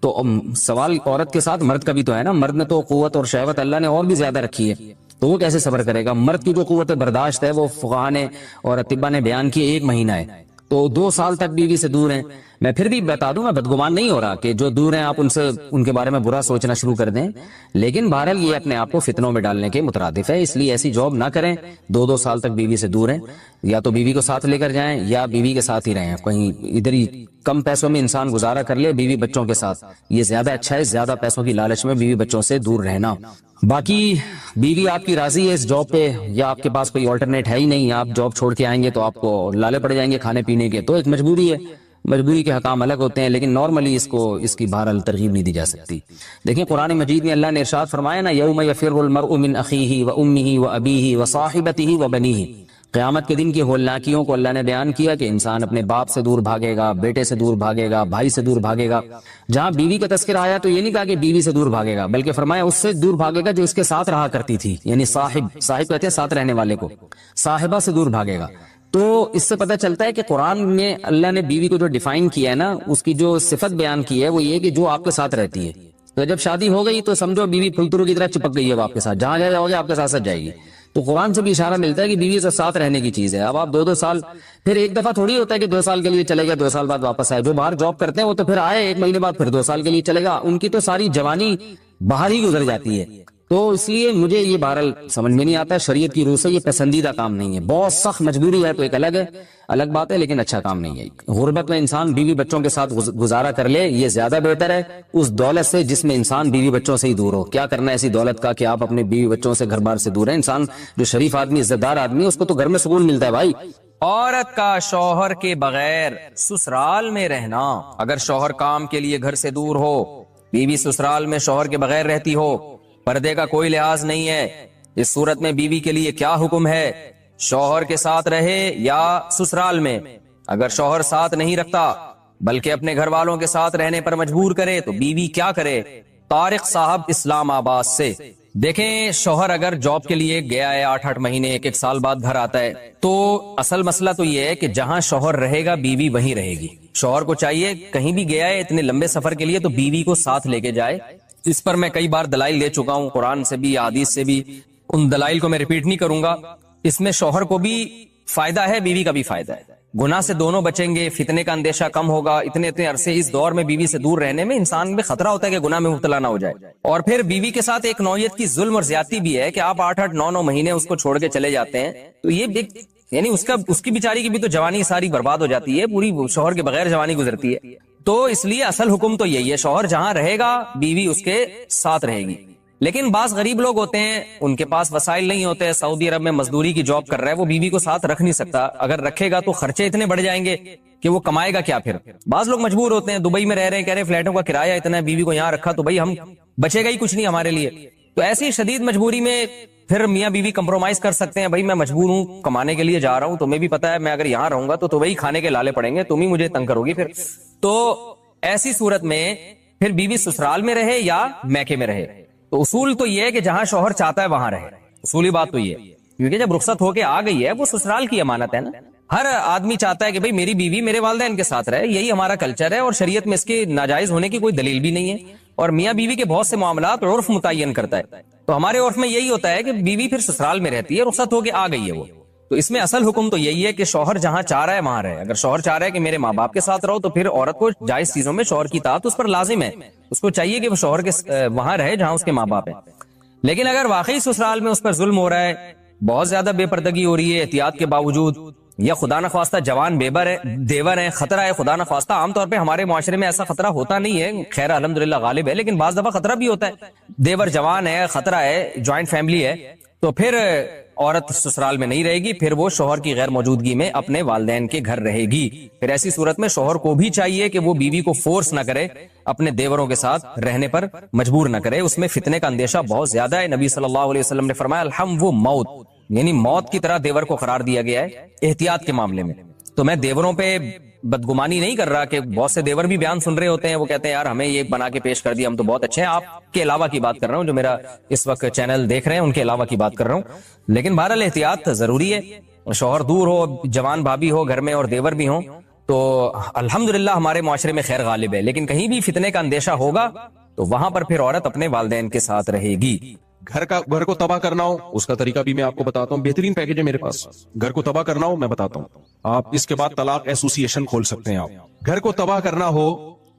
[SPEAKER 3] تو سوال عورت کے ساتھ مرد کا بھی تو ہے نا، مرد نے تو قوت اور شہوت اللہ نے اور بھی زیادہ رکھی ہے، تو وہ کیسے صبر کرے گا؟ مرد کی جو قوت برداشت ہے وہ فقہا نے اور اطباء نے بیان کی 1 مہینہ ہے، تو 2 سال تک بیوی سے دور ہیں۔ میں پھر بھی بتا دوں، میں بدگمان نہیں ہو رہا کہ جو دور ہیں آپ ان کے بارے میں برا سوچنا شروع کر دیں، لیکن بہرحال یہ اپنے آپ کو فتنوں میں ڈالنے کے مترادف ہے، اس لیے ایسی جاب نہ کریں، 2 سال تک بیوی سے دور ہیں، یا تو بیوی کو ساتھ لے کر جائیں یا بیوی کے ساتھ ہی رہیں، کہیں ادھر ہی کم پیسوں میں انسان گزارا کر لے بیوی بچوں کے ساتھ، یہ زیادہ اچھا ہے، زیادہ پیسوں کی لالچ میں بیوی بچوں سے دور رہنا۔ باقی بیوی آپ کی راضی ہے اس جاب پہ یا آپ کے پاس کوئی آلٹرنیٹ ہے ہی نہیں، آپ جاب چھوڑ کے آئیں گے تو آپ کو لالے پڑ جائیں گے کھانے پینے کے، تو ایک مجبوری ہے، مجبوری کے حکام الگ ہوتے ہیں، لیکن نارملی اس کی بہرحال ترغیب نہیں دی جا سکتی۔ دیکھیں قرآن مجید میں اللہ نے ارشاد فرمایا نا، یوم یفر المرء من اخیہ و امہ و ابیہ و صاحبتہ و بنیہ، قیامت کے دن کی ہولناکیوں کو اللہ نے بیان کیا کہ انسان اپنے باپ سے دور بھاگے گا، بیٹے سے دور بھاگے گا، بھائی سے دور بھاگے گا۔ جہاں بیوی کا تذکرہ آیا تو یہ نہیں کہا کہ بیوی سے دور بھاگے گا، بلکہ فرمایا اس سے دور بھاگے گا جو اس کے ساتھ رہا کرتی تھی، یعنی صاحب کہتے ہیں ساتھ رہنے والے کو، صاحبہ سے دور بھاگے گا۔ تو اس سے پتہ چلتا ہے کہ قرآن میں اللہ نے بیوی کو جو ڈیفائن کیا ہے نا، اس کی جو صفت بیان کی ہے وہ یہ کہ جو آپ کے ساتھ رہتی ہے۔ تو جب شادی ہو گئی تو سمجھو بیوی پھلترو کی طرح چپک گئی ہے آپ کے ساتھ، جہاں جاؤ گے آپ کے ساتھ ساتھ جائے گی۔ تو قرآن سے بھی اشارہ ملتا ہے کہ بیوی سے ساتھ رہنے کی چیز ہے۔ اب آپ 2 سال، پھر ایک دفعہ تھوڑی ہوتا ہے کہ 2 سال کے لیے چلے گا 2 سال بعد واپس آئے۔ جو باہر جاب کرتے ہیں وہ تو پھر آئے 1 مہینے بعد پھر 2 سال کے لیے چلے گا، ان کی تو ساری جوانی باہر ہی گزر جاتی ہے۔ تو اس لیے مجھے یہ بہرحال سمجھ میں نہیں آتا ہے، شریعت کی روح سے یہ پسندیدہ کام نہیں ہے۔ بہت سخت مجبوری ہے تو ایک الگ بات ہے، لیکن اچھا کام نہیں ہے۔ غربت میں انسان بیوی بچوں کے ساتھ گزارا کر لے، یہ زیادہ بہتر ہے اس دولت سے جس میں انسان بیوی بچوں سے ہی دور ہو۔ کیا کرنا ہے ایسی دولت کا کہ آپ اپنے بیوی بچوں سے گھر بار سے دور ہیں۔ انسان جو شریف آدمی، عزت دار آدمی، اس کو تو گھر میں سکون ملتا ہے بھائی۔
[SPEAKER 4] عورت کا شوہر کے بغیر سسرال میں رہنا، اگر شوہر کام کے لیے گھر سے دور ہو، بیوی سسرال میں شوہر کے بغیر رہتی ہو، پردے کا کوئی لحاظ نہیں ہے، اس صورت میں بیوی کے لیے کیا حکم ہے؟ شوہر کے ساتھ رہے یا سسرال میں؟ اگر شوہر ساتھ نہیں رکھتا بلکہ اپنے گھر والوں کے ساتھ رہنے پر مجبور کرے تو بیوی کیا کرے؟ طارق صاحب اسلام آباد سے۔ دیکھیں، شوہر اگر جاب کے لیے گیا ہے 8 مہینے 1 سال بعد گھر آتا ہے، تو اصل مسئلہ تو یہ ہے کہ جہاں شوہر رہے گا بیوی وہیں رہے گی۔ شوہر کو چاہیے کہیں بھی گیا ہے اتنے لمبے سفر کے لیے تو بیوی کو ساتھ لے کے جائے۔ اس پر میں کئی بار دلائل دے چکا ہوں، قرآن سے بھی حدیث سے بھی، ان دلائل کو میں ریپیٹ نہیں کروں گا۔ اس میں شوہر کو بھی فائدہ ہے، بیوی کا بھی فائدہ ہے، گناہ سے دونوں بچیں گے، فتنے کا اندیشہ کم ہوگا۔ اتنے عرصے اس دور میں بیوی سے دور رہنے میں انسان میں خطرہ ہوتا ہے کہ گناہ میں مبتلا نہ ہو جائے۔ اور پھر بیوی کے ساتھ ایک نوعیت کی ظلم اور زیادتی بھی ہے کہ آپ 8 9 مہینے اس کو چھوڑ کے چلے جاتے ہیں، تو یہ یعنی اس کی بیچاری کی بھی تو جوانی ساری برباد ہو جاتی ہے، پوری شوہر کے بغیر جوانی گزرتی ہے۔ تو اس لیے اصل حکم تو یہی ہے، شوہر جہاں رہے گا بیوی اس کے ساتھ رہے گی۔ لیکن بعض غریب لوگ ہوتے ہیں، ان کے پاس وسائل نہیں ہوتے، سعودی عرب میں مزدوری کی جاب کر رہا ہے، وہ بیوی کو ساتھ رکھ نہیں سکتا، اگر رکھے گا تو خرچے اتنے بڑھ جائیں گے کہ وہ کمائے گا کیا پھر۔ بعض لوگ مجبور ہوتے ہیں، دبئی میں رہ رہے ہیں، کہہ رہے ہیں فلیٹوں کا کرایہ اتنا ہے، بیوی کو یہاں رکھا تو بھائی ہم بچے گا ہی کچھ نہیں ہمارے لیے۔ تو ایسی شدید مجبوری میں پھر میاں بیوی کمپرومائز کر سکتے ہیں، بھائی میں مجبور ہوں، کمانے کے لیے جا رہا ہوں، تمہیں بھی پتا ہے میں اگر یہاں رہوں گا تو وہی کھانے کے لالے پڑیں گے، تم ہی مجھے تنگ کرو گی پھر۔ تو ایسی صورت میں پھر بیوی سسرال میں رہے یا میکے میں رہے، تو اصول تو یہ ہے کہ جہاں شوہر چاہتا ہے وہاں رہے، اصولی بات تو یہ ہے، کیونکہ جب رخصت ہو کے آ گئی ہے وہ سسرال کی امانت ہے نا۔ ہر آدمی چاہتا ہے کہ بھئی میری بیوی میرے والدین کے ساتھ رہے، یہی ہمارا کلچر ہے، اور شریعت میں اس کے ناجائز ہونے کی کوئی دلیل بھی نہیں ہے، اور میاں بیوی کے بہت سے معاملات عرف متعین کرتا ہے۔ تو ہمارے عرف میں یہی ہوتا ہے کہ بیوی پھر سسرال میں رہتی ہے، رخصت ہو کے آ گئی ہے وہ، تو اس میں اصل حکم تو یہی ہے کہ شوہر جہاں چاہ رہا ہے وہاں رہے۔ اگر شوہر چاہ رہا ہے کہ میرے ماں باپ کے ساتھ رہو تو پھر عورت کو جائز چیزوں میں شوہر کی اطاعت اس پر لازم ہے، اس کو چاہیے کہ وہ شوہر کے وہاں رہے جہاں اس کے ماں باپ ہیں۔ لیکن اگر واقعی سسرال میں اس پر ظلم ہو رہا ہے، بہت زیادہ بے پردگی ہو رہی ہے احتیاط کے باوجود، یا خدا نخواستہ جوان دیور ہے، خطرہ ہے خدا نخواستہ، عام طور پہ ہمارے معاشرے میں ایسا خطرہ ہوتا نہیں ہے، خیر الحمدللہ غالب ہے، لیکن بعض دفعہ خطرہ بھی ہوتا ہے، دیور جوان ہے، خطرہ ہے، جوائنٹ فیملی ہے، تو پھر عورت سسرال میں نہیں رہے گی، پھر وہ شوہر کی غیر موجودگی میں اپنے والدین کے گھر رہے گی۔ پھر ایسی صورت میں شوہر کو بھی چاہیے کہ وہ بیوی کو فورس نہ کرے، اپنے دیوروں کے ساتھ رہنے پر مجبور نہ کرے، اس میں فتنے کا اندیشہ بہت زیادہ ہے۔ نبی صلی اللہ علیہ وسلم نے فرمایا الحم وہ موت، یعنی موت کی طرح دیور کو قرار دیا گیا ہے احتیاط کے معاملے میں۔ تو میں دیوروں پہ بدگمانی نہیں کر رہا کہ بہت سے دیور بھی بیان سن رہے ہوتے ہیں، وہ کہتے ہیں یار ہمیں یہ بنا کے پیش کر دیا، ہم تو بہت اچھے ہیں، آپ کے علاوہ کی بات کر رہا ہوں، جو میرا اس وقت چینل دیکھ رہے ہیں ان کے علاوہ کی بات کر رہا ہوں۔ لیکن بہرحال احتیاط ضروری ہے، شوہر دور ہو، جوان بھابھی ہو گھر میں اور دیور بھی ہوں تو الحمدللہ ہمارے معاشرے میں خیر غالب ہے، لیکن کہیں بھی فتنے کا اندیشہ ہوگا تو وہاں پر پھر عورت اپنے والدین کے ساتھ رہے گی۔
[SPEAKER 1] گھر کو تباہ کرنا ہو اس کا طریقہ بھی میں آپ کو بتاتا ہوں، بہترین پیکج ہے میرے پاس۔ گھر کو تباہ کرنا ہو میں بتاتا ہوں، آپ اس کے بعد طلاق ایسوسی ایشن کھول سکتے ہیں۔ آپ گھر کو تباہ کرنا ہو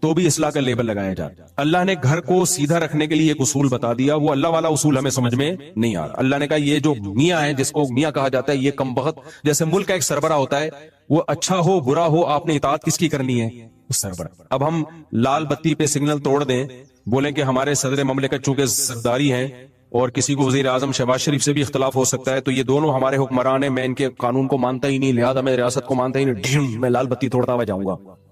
[SPEAKER 1] تو بھی اصلاح کا لیبل لگایا جائے۔ اللہ نے گھر کو سیدھا رکھنے کے لیے ایک اصول بتا دیا، وہ اللہ والا اصول ہمیں سمجھ میں نہیں آ رہا۔ اللہ نے کہا یہ جو میاں ہے، جس کو میاں کہا جاتا ہے، یہ کم بخت، جیسے ملک کا ایک سربراہ ہوتا ہے، وہ اچھا ہو برا ہو آپ نے اطاعت کس کی کرنی ہے؟ سربراہ۔ اب ہم لال بتی پہ سگنل توڑ دیں، بولیں کہ ہمارے صدر مملکت چونکہ سرداری ہیں اور کسی کو وزیر اعظم شہباز شریف سے بھی اختلاف ہو سکتا ہے، تو یہ دونوں ہمارے حکمران ہیں، میں ان کے قانون کو مانتا ہی نہیں، لہٰذا میں ریاست کو مانتا ہی نہیں، میں لال بتی توڑتا ہوا جاؤں گا۔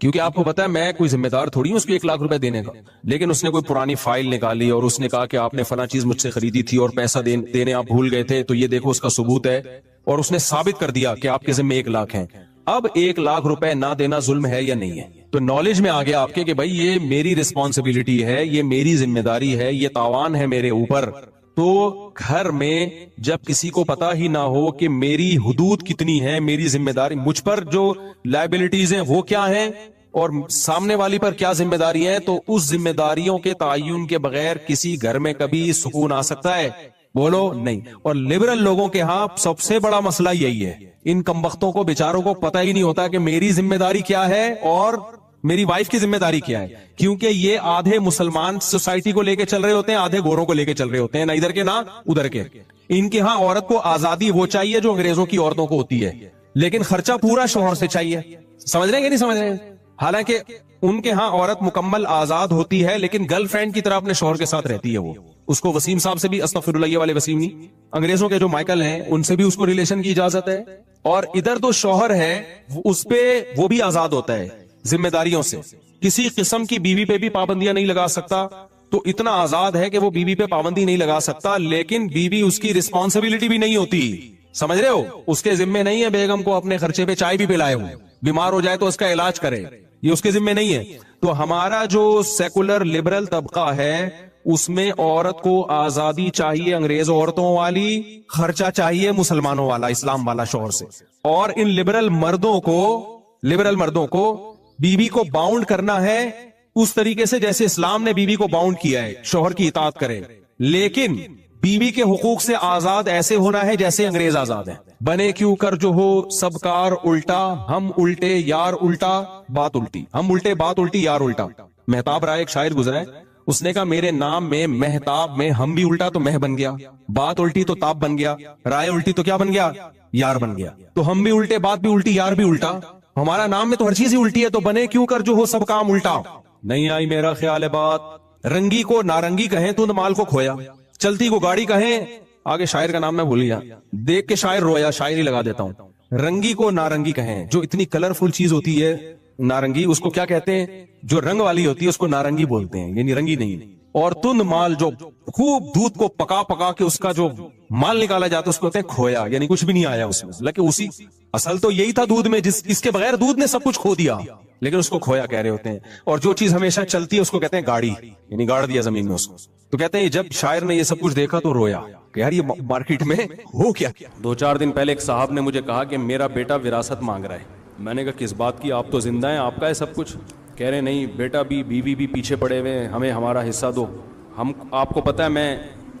[SPEAKER 5] کیونکہ آپ کو پتا ہے میں کوئی ذمہ دار تھوڑی ہوں اس کو 1 لاکھ روپے دینے کا. لیکن اس نے کوئی پرانی فائل نکالی اور اس نے کہا کہ آپ نے فلاں چیز مجھ سے خریدی تھی اور پیسہ دینے آپ بھول گئے تھے, تو یہ دیکھو اس کا ثبوت ہے, اور اس نے ثابت کر دیا کہ آپ کے ذمہ 1 لاکھ ہیں. اب 1 لاکھ روپے نہ دینا ظلم ہے یا نہیں ہے؟ تو نالج میں آ گیا آپ کے کہ بھائی یہ میری رسپانسبلٹی ہے, یہ میری ذمہ داری ہے, یہ تاوان ہے میرے اوپر. تو گھر میں جب کسی کو پتا ہی نہ ہو کہ میری حدود کتنی ہے, میری ذمہ داری, مجھ پر جو لائبلٹیز ہیں وہ کیا ہیں اور سامنے والی پر کیا ذمہ داری ہے, تو اس ذمہ داریوں کے تعین کے بغیر کسی گھر میں کبھی سکون آ سکتا ہے؟ بولو نہیں. اور لبرل لوگوں کے ہاں سب سے بڑا مسئلہ یہی ہے, ان کمبختوں کو بیچاروں کو پتہ ہی نہیں ہوتا کہ میری ذمہ داری کیا ہے اور میری وائف کی ذمہ داری کیا ہے. کیونکہ یہ آدھے مسلمان سوسائٹی کو لے کے چل رہے ہوتے ہیں, آدھے گوروں کو لے کے چل رہے ہوتے ہیں, نہ ادھر کے نہ ادھر کے. ان کے ہاں عورت کو آزادی وہ چاہیے جو انگریزوں کی عورتوں کو ہوتی ہے, لیکن خرچہ پورا شوہر سے چاہیے. سمجھ رہے ہیں کہ نہیں سمجھ رہے ہیں؟ حالانکہ ان کے ہاں عورت مکمل آزاد ہوتی ہے, لیکن گرل فرینڈ کی طرح اپنے شوہر کے ساتھ رہتی ہے. وہ اس کو وسیم صاحب سے بھی, استغفر اللہ, یہ والے وسیم نہیں, انگریزوں کے جو مائیکل ہیں ان سے بھی اس کو ریلیشن کی اجازت ہے. اور ادھر تو شوہر ہے اس پہ وہ بھی آزاد ہوتا ہے ذمہ داریوں سے, کسی قسم کی بیوی پہ بھی پابندیاں نہیں لگا سکتا. تو اتنا آزاد ہے کہ وہ بیوی پہ پابندی نہیں لگا سکتا, لیکن بیوی اس کی رسپانسبلٹی بھی نہیں ہوتی. سمجھ رہے ہو؟ اس کے ذمہ نہیں ہے بیگم کو اپنے خرچے پہ چائے بھی پلائے ہو, بیمار ہو جائے تو اس کا علاج کرے, یہ اس کے ذمہ نہیں ہے. تو ہمارا جو سیکولر لبرل طبقہ ہے اس میں عورت کو آزادی چاہیے انگریز عورتوں والی, خرچہ چاہیے مسلمانوں والا, اسلام والا شوہر سے. اور ان لبرل مردوں کو بیوی کو باؤنڈ کرنا ہے اس طریقے سے جیسے اسلام نے بیوی کو باؤنڈ کیا ہے, شوہر کی اطاعت کرے. لیکن بیوی کے حقوق سے آزاد ایسے ہونا ہے جیسے انگریز آزاد ہے. بنے کیوں کر جو ہو سب کار الٹا, ہم الٹے یار الٹا بات الٹی, ہم الٹے بات الٹی یار الٹا. مہتاب رائے ایک شاعر گزرا ہے, اس نے کہا میرے نام میں مہتاب میں ہم بھی الٹا تو مہ بن گیا, بات الٹی تو تاب بن گیا, رائے الٹی تو کیا بن گیا, یار بن گیا. تو ہم بھی الٹے, بات بھی الٹی, یار بھی الٹا. ہمارا نام میں تو ہر چیز ہی الٹی ہے, تو بنے کیوں کر جو ہو سب کام الٹا. نہیں آئی میرا خیال ہے بات, رنگی کو نارنگی کہیں تو مال کو کھویا, چلتی کو گاڑی کہیں, آگے شاعر کا نام میں بھول گیا, دیکھ کے شاعر رویا, شاعری لگا دیتا ہوں. رنگی کو نارنگی کہیں, جو اتنی کلرفل چیز ہوتی ہے نارنگی, اس کو کیا کہتے ہیں, جو رنگ والی ہوتی ہے اس کو نارنگی بولتے ہیں, یعنی رنگی نہیں. اور تند مال جو خوب دودھ کو پکا کے اس کا جو مال نکالا جاتا ہے اس کو کہتے ہیں کھویا, یعنی کچھ بھی نہیں آیا اس میں, لیکن اسی اصل تو یہی تھا دودھ میں, اس کے بغیر دودھ نے سب کچھ کھو دیا, لیکن اس کو کھویا کہہ رہے ہوتے ہیں. اور جو چیز ہمیشہ چلتی ہے اس کو کہتے ہیں گاڑی, یعنی گاڑ دیا زمین میں اس کو. تو کہتے ہیں جب شاعر نے یہ سب کچھ دیکھا تو رویا کہ یار یہ مارکیٹ میں ہو کیا.
[SPEAKER 6] 2-4 دن پہلے ایک صاحب نے مجھے کہا کہ میرا بیٹا وراثت مانگ رہا ہے. میں نے کہا کس بات کی, آپ تو زندہ ہیں, آپ کا ہے سب کچھ. کہہ رہے نہیں بیٹا بھی بیوی بھی پیچھے پڑے ہوئے ہیں, ہمیں ہمارا حصہ دو. آپ کو پتہ ہے میں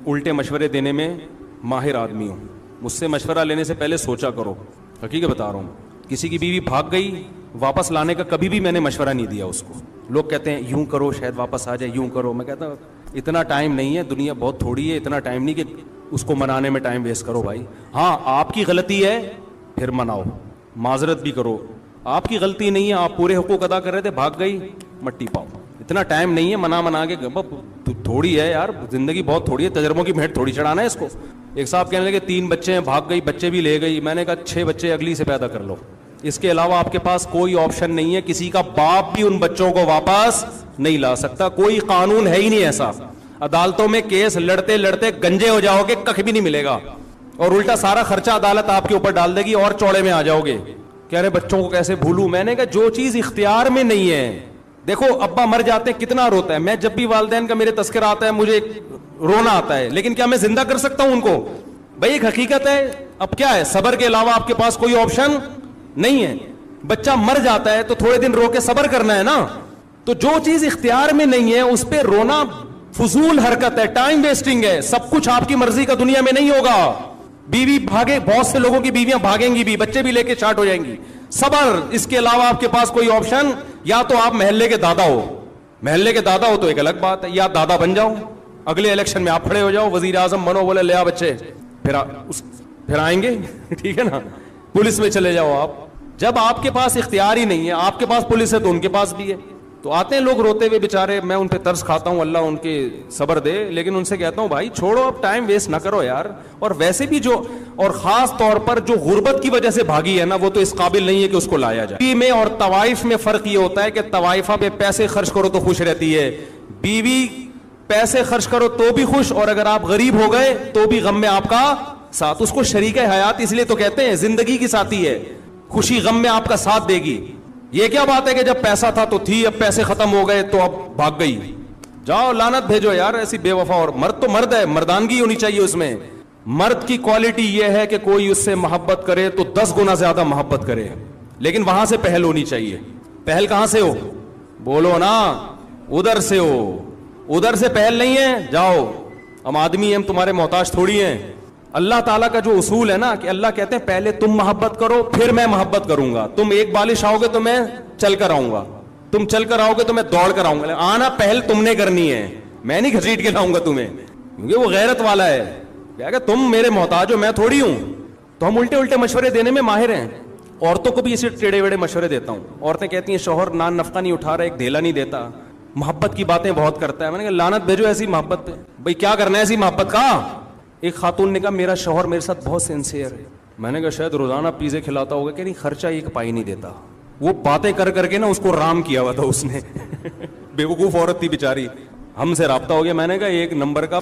[SPEAKER 6] الٹے مشورے دینے میں ماہر آدمی ہوں, مجھ سے مشورہ لینے سے پہلے سوچا کرو. حقیقت بتا رہا ہوں, کسی کی بیوی بھاگ گئی, واپس لانے کا کبھی بھی میں نے مشورہ نہیں دیا اس کو. لوگ کہتے ہیں یوں کرو شاید واپس آ جائے, یوں کرو. میں کہتا ہوں اتنا ٹائم نہیں ہے, دنیا بہت تھوڑی ہے, اتنا ٹائم نہیں کہ اس کو منانے میں ٹائم ویسٹ کرو بھائی. ہاں آپ کی غلطی ہے پھر مناؤ, معذرت بھی کرو. آپ کی غلطی نہیں ہے, آپ پورے حقوق ادا کر رہے تھے, بھاگ گئی, مٹی پاؤ. اتنا ٹائم نہیں ہے منا کے, تھوڑی ہے یار, زندگی بہت تھوڑی ہے, تجربوں کی بھیٹ تھوڑی چڑھانا ہے اس کو. ایک صاحب کہنے لگے 3 بچے ہیں, بھاگ گئی, بچے بھی لے گئی. میں نے کہا 6 بچے اگلی سے پیدا کر لو, اس کے علاوہ آپ کے پاس کوئی آپشن نہیں ہے. کسی کا باپ بھی ان بچوں کو واپس نہیں لا سکتا, کوئی قانون ہے ہی نہیں ایسا. عدالتوں میں کیس لڑتے لڑتے گنجے ہو جاؤ گے, کخ بھی نہیں ملے گا, اور الٹا سارا خرچہ عدالت آپ کے اوپر ڈال دے گی اور چوڑے میں آ جاؤ گے. کہہ رہے بچوں کو کیسے بھولوں. میں نے کہا جو چیز اختیار میں نہیں ہے, دیکھو ابا مر جاتے ہیں کتنا روتا ہے, میں جب بھی والدین کا میرے تذکرہ آتا ہے مجھے رونا آتا ہے, لیکن کیا میں زندہ کر سکتا ہوں ان کو؟ بھائی ایک حقیقت ہے. اب کیا ہے, صبر کے علاوہ آپ کے پاس کوئی آپشن نہیں ہے. بچہ مر جاتا ہے تو تھوڑے دن رو کے صبر کرنا ہے نا. تو جو چیز اختیار میں نہیں ہے اس پہ رونا فضول حرکت ہے, ٹائم ویسٹنگ ہے. سب کچھ آپ کی مرضی کا دنیا میں نہیں ہوگا. بیوی بھاگے, بہت سے لوگوں کی بیویاں بھاگیں گی بھی, بچے بھی لے کے چاٹ ہو جائیں گی. صبر, اس کے علاوہ آپ کے پاس کوئی آپشن, یا تو آپ محلے کے دادا ہو, محلے کے دادا ہو تو ایک الگ بات ہے, یا دادا بن جاؤ, اگلے الیکشن میں آپ کھڑے ہو جاؤ, وزیر اعظم بنو, بولے لے آ بچے, پھر آئیں گے ٹھیک ہے نا. پولیس میں چلے جاؤ آپ. جب آپ کے پاس اختیار ہی نہیں ہے, آپ کے پاس پولیس ہے تو ان کے پاس بھی ہے. تو آتے ہیں لوگ روتے ہوئے بیچارے, میں ان پہ ترس کھاتا ہوں, اللہ ان کے صبر دے, لیکن ان سے کہتا ہوں بھائی چھوڑو, اب ٹائم ویسٹ نہ کرو یار. اور ویسے بھی جو, اور خاص طور پر جو غربت کی وجہ سے بھاگی ہے نا, وہ تو اس قابل نہیں ہے کہ اس کو لایا جائے. بیوی میں اور طوائف میں فرق یہ ہوتا ہے کہ طوائفہ پہ پیسے خرچ کرو تو خوش رہتی ہے, بیوی پیسے خرچ کرو تو بھی خوش, اور اگر آپ غریب ہو گئے تو بھی غم میں آپ کا ساتھ. اس کو شریک حیات اس لیے تو کہتے ہیں, زندگی کی ساتھی ہے, خوشی غم میں آپ کا ساتھ دے گی. یہ کیا بات ہے کہ جب پیسہ تھا تو تھی, اب پیسے ختم ہو گئے تو اب بھاگ گئی. جاؤ لعنت بھیجو یار ایسی بے وفا. اور مرد تو مرد ہے, مردانگی ہونی چاہیے اس میں. مرد کی کوالٹی یہ ہے کہ کوئی اس سے محبت کرے تو 10 گنا زیادہ محبت کرے, لیکن وہاں سے پہل ہونی چاہیے. پہل کہاں سے ہو, بولو نا, ادھر سے ہو. ادھر سے پہل نہیں ہے, جاؤ, ہم آدمی ہیں, ہم تمہارے محتاج تھوڑی ہیں. اللہ تعالیٰ کا جو اصول ہے نا کہ اللہ کہتے ہیں پہلے تم محبت کرو پھر میں محبت کروں گا. تم ایک بالش آؤ گے تو میں چل کر آؤں گا, تم چل کر آؤ گے تو میں دوڑ کر آؤں گا. آنا پہل تم نے کرنی ہے, میں نہیں گھسیٹ کے لاؤں گا تمہیں, کیونکہ وہ غیرت والا ہے. کیا کہ تم میرے محتاج ہو, میں تھوڑی ہوں. تو ہم الٹے الٹے مشورے دینے میں ماہر ہیں. عورتوں کو بھی اسی ٹیڑے ویڑے مشورے دیتا ہوں. عورتیں کہتی ہیں شوہر نان نفقہ نہیں اٹھا رہا, ایک دھیلا نہیں دیتا, محبت کی باتیں بہت کرتا ہے. میں نے کہا لعنت بھیجو ایسی محبت پہ. بھائی کیا کرنا ہے ایسی محبت کا؟ ایک خاتون نے کہا میرا شوہر میرے ساتھ بہت سینسیئر ہے. میں نے کہا شاید روزانہ پیزے کھلاتا ہوگا, کہ نہیں خرچہ ایک پائی نہیں دیتا. وہ باتیں کر کر کے نا اس کو رام کیا ہوا تھا اس نے. بیوقوف عورت تھی بیچاری, ہم سے رابطہ ہو گیا. میں نے کہا ایک نمبر کا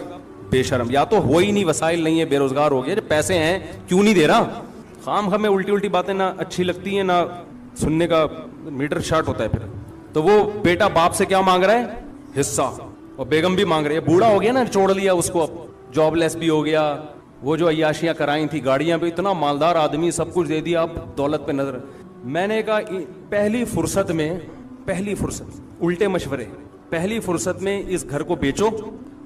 [SPEAKER 6] بے شرم, یا تو ہو ہی نہیں, وسائل نہیں ہے, بے روزگار ہو گیا, پیسے ہیں کیوں نہیں دے رہا. خام ہمیں الٹی الٹی باتیں نہ اچھی لگتی ہیں, نہ سننے کا میٹر شارٹ ہوتا ہے پھر. تو وہ بیٹا باپ سے کیا مانگ رہا ہے, حصہ, اور بیگم بھی مانگ رہی ہے. بوڑھا ہو گیا نا, چھوڑ لیا اس کو, اب جاب لیس بھی ہو گیا. وہ جو عیاشیاں کرائیں تھی, گاڑیاں بھی, اتنا مالدار آدمی, سب کچھ دے دیا, اب دولت پہ نظر. میں نے کہا پہلی فرصت الٹے مشورے, پہلی فرصت میں اس گھر کو بیچو,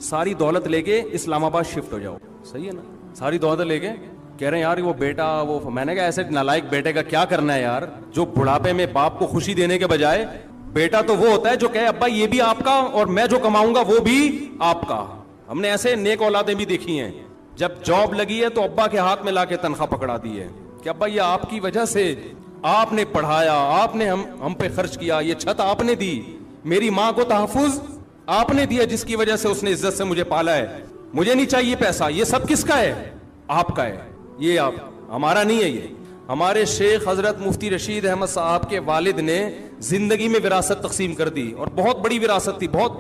[SPEAKER 6] ساری دولت لے کے اسلام آباد شفٹ ہو جاؤ. صحیح ہے نا, ساری دولت لے کے. کہہ رہے ہیں یار وہ بیٹا وہ. میں نے کہا ایسے نالائق بیٹے کا کیا کرنا ہے یار, جو بڑھاپے میں باپ کو خوشی دینے کے بجائے, بیٹا تو وہ ہوتا ہے جو کہے ابا یہ بھی آپ کا اور میں جو کماؤں گا وہ بھی آپ کا. ہم نے ایسے نیک اولادیں بھی دیکھی ہیں, جب جاب لگی ہے تو ابا کے ہاتھ میں لا کے تنخواہ پکڑا دی ہے کہ ابا یہ آپ کی وجہ سے, آپ نے پڑھایا, آپ نے ہم پہ خرچ کیا, یہ چھت آپ نے دی, میری ماں کو تحفظ آپ نے دیا, جس کی وجہ سے اس نے عزت سے مجھے پالا ہے. مجھے نہیں چاہیے پیسہ, یہ سب کس کا ہے, آپ کا ہے, یہ آپ, ہمارا نہیں ہے. یہ ہمارے شیخ حضرت مفتی رشید احمد صاحب کے والد نے زندگی میں وراثت تقسیم کر دی, اور بہت بڑی وراثت تھی, بہت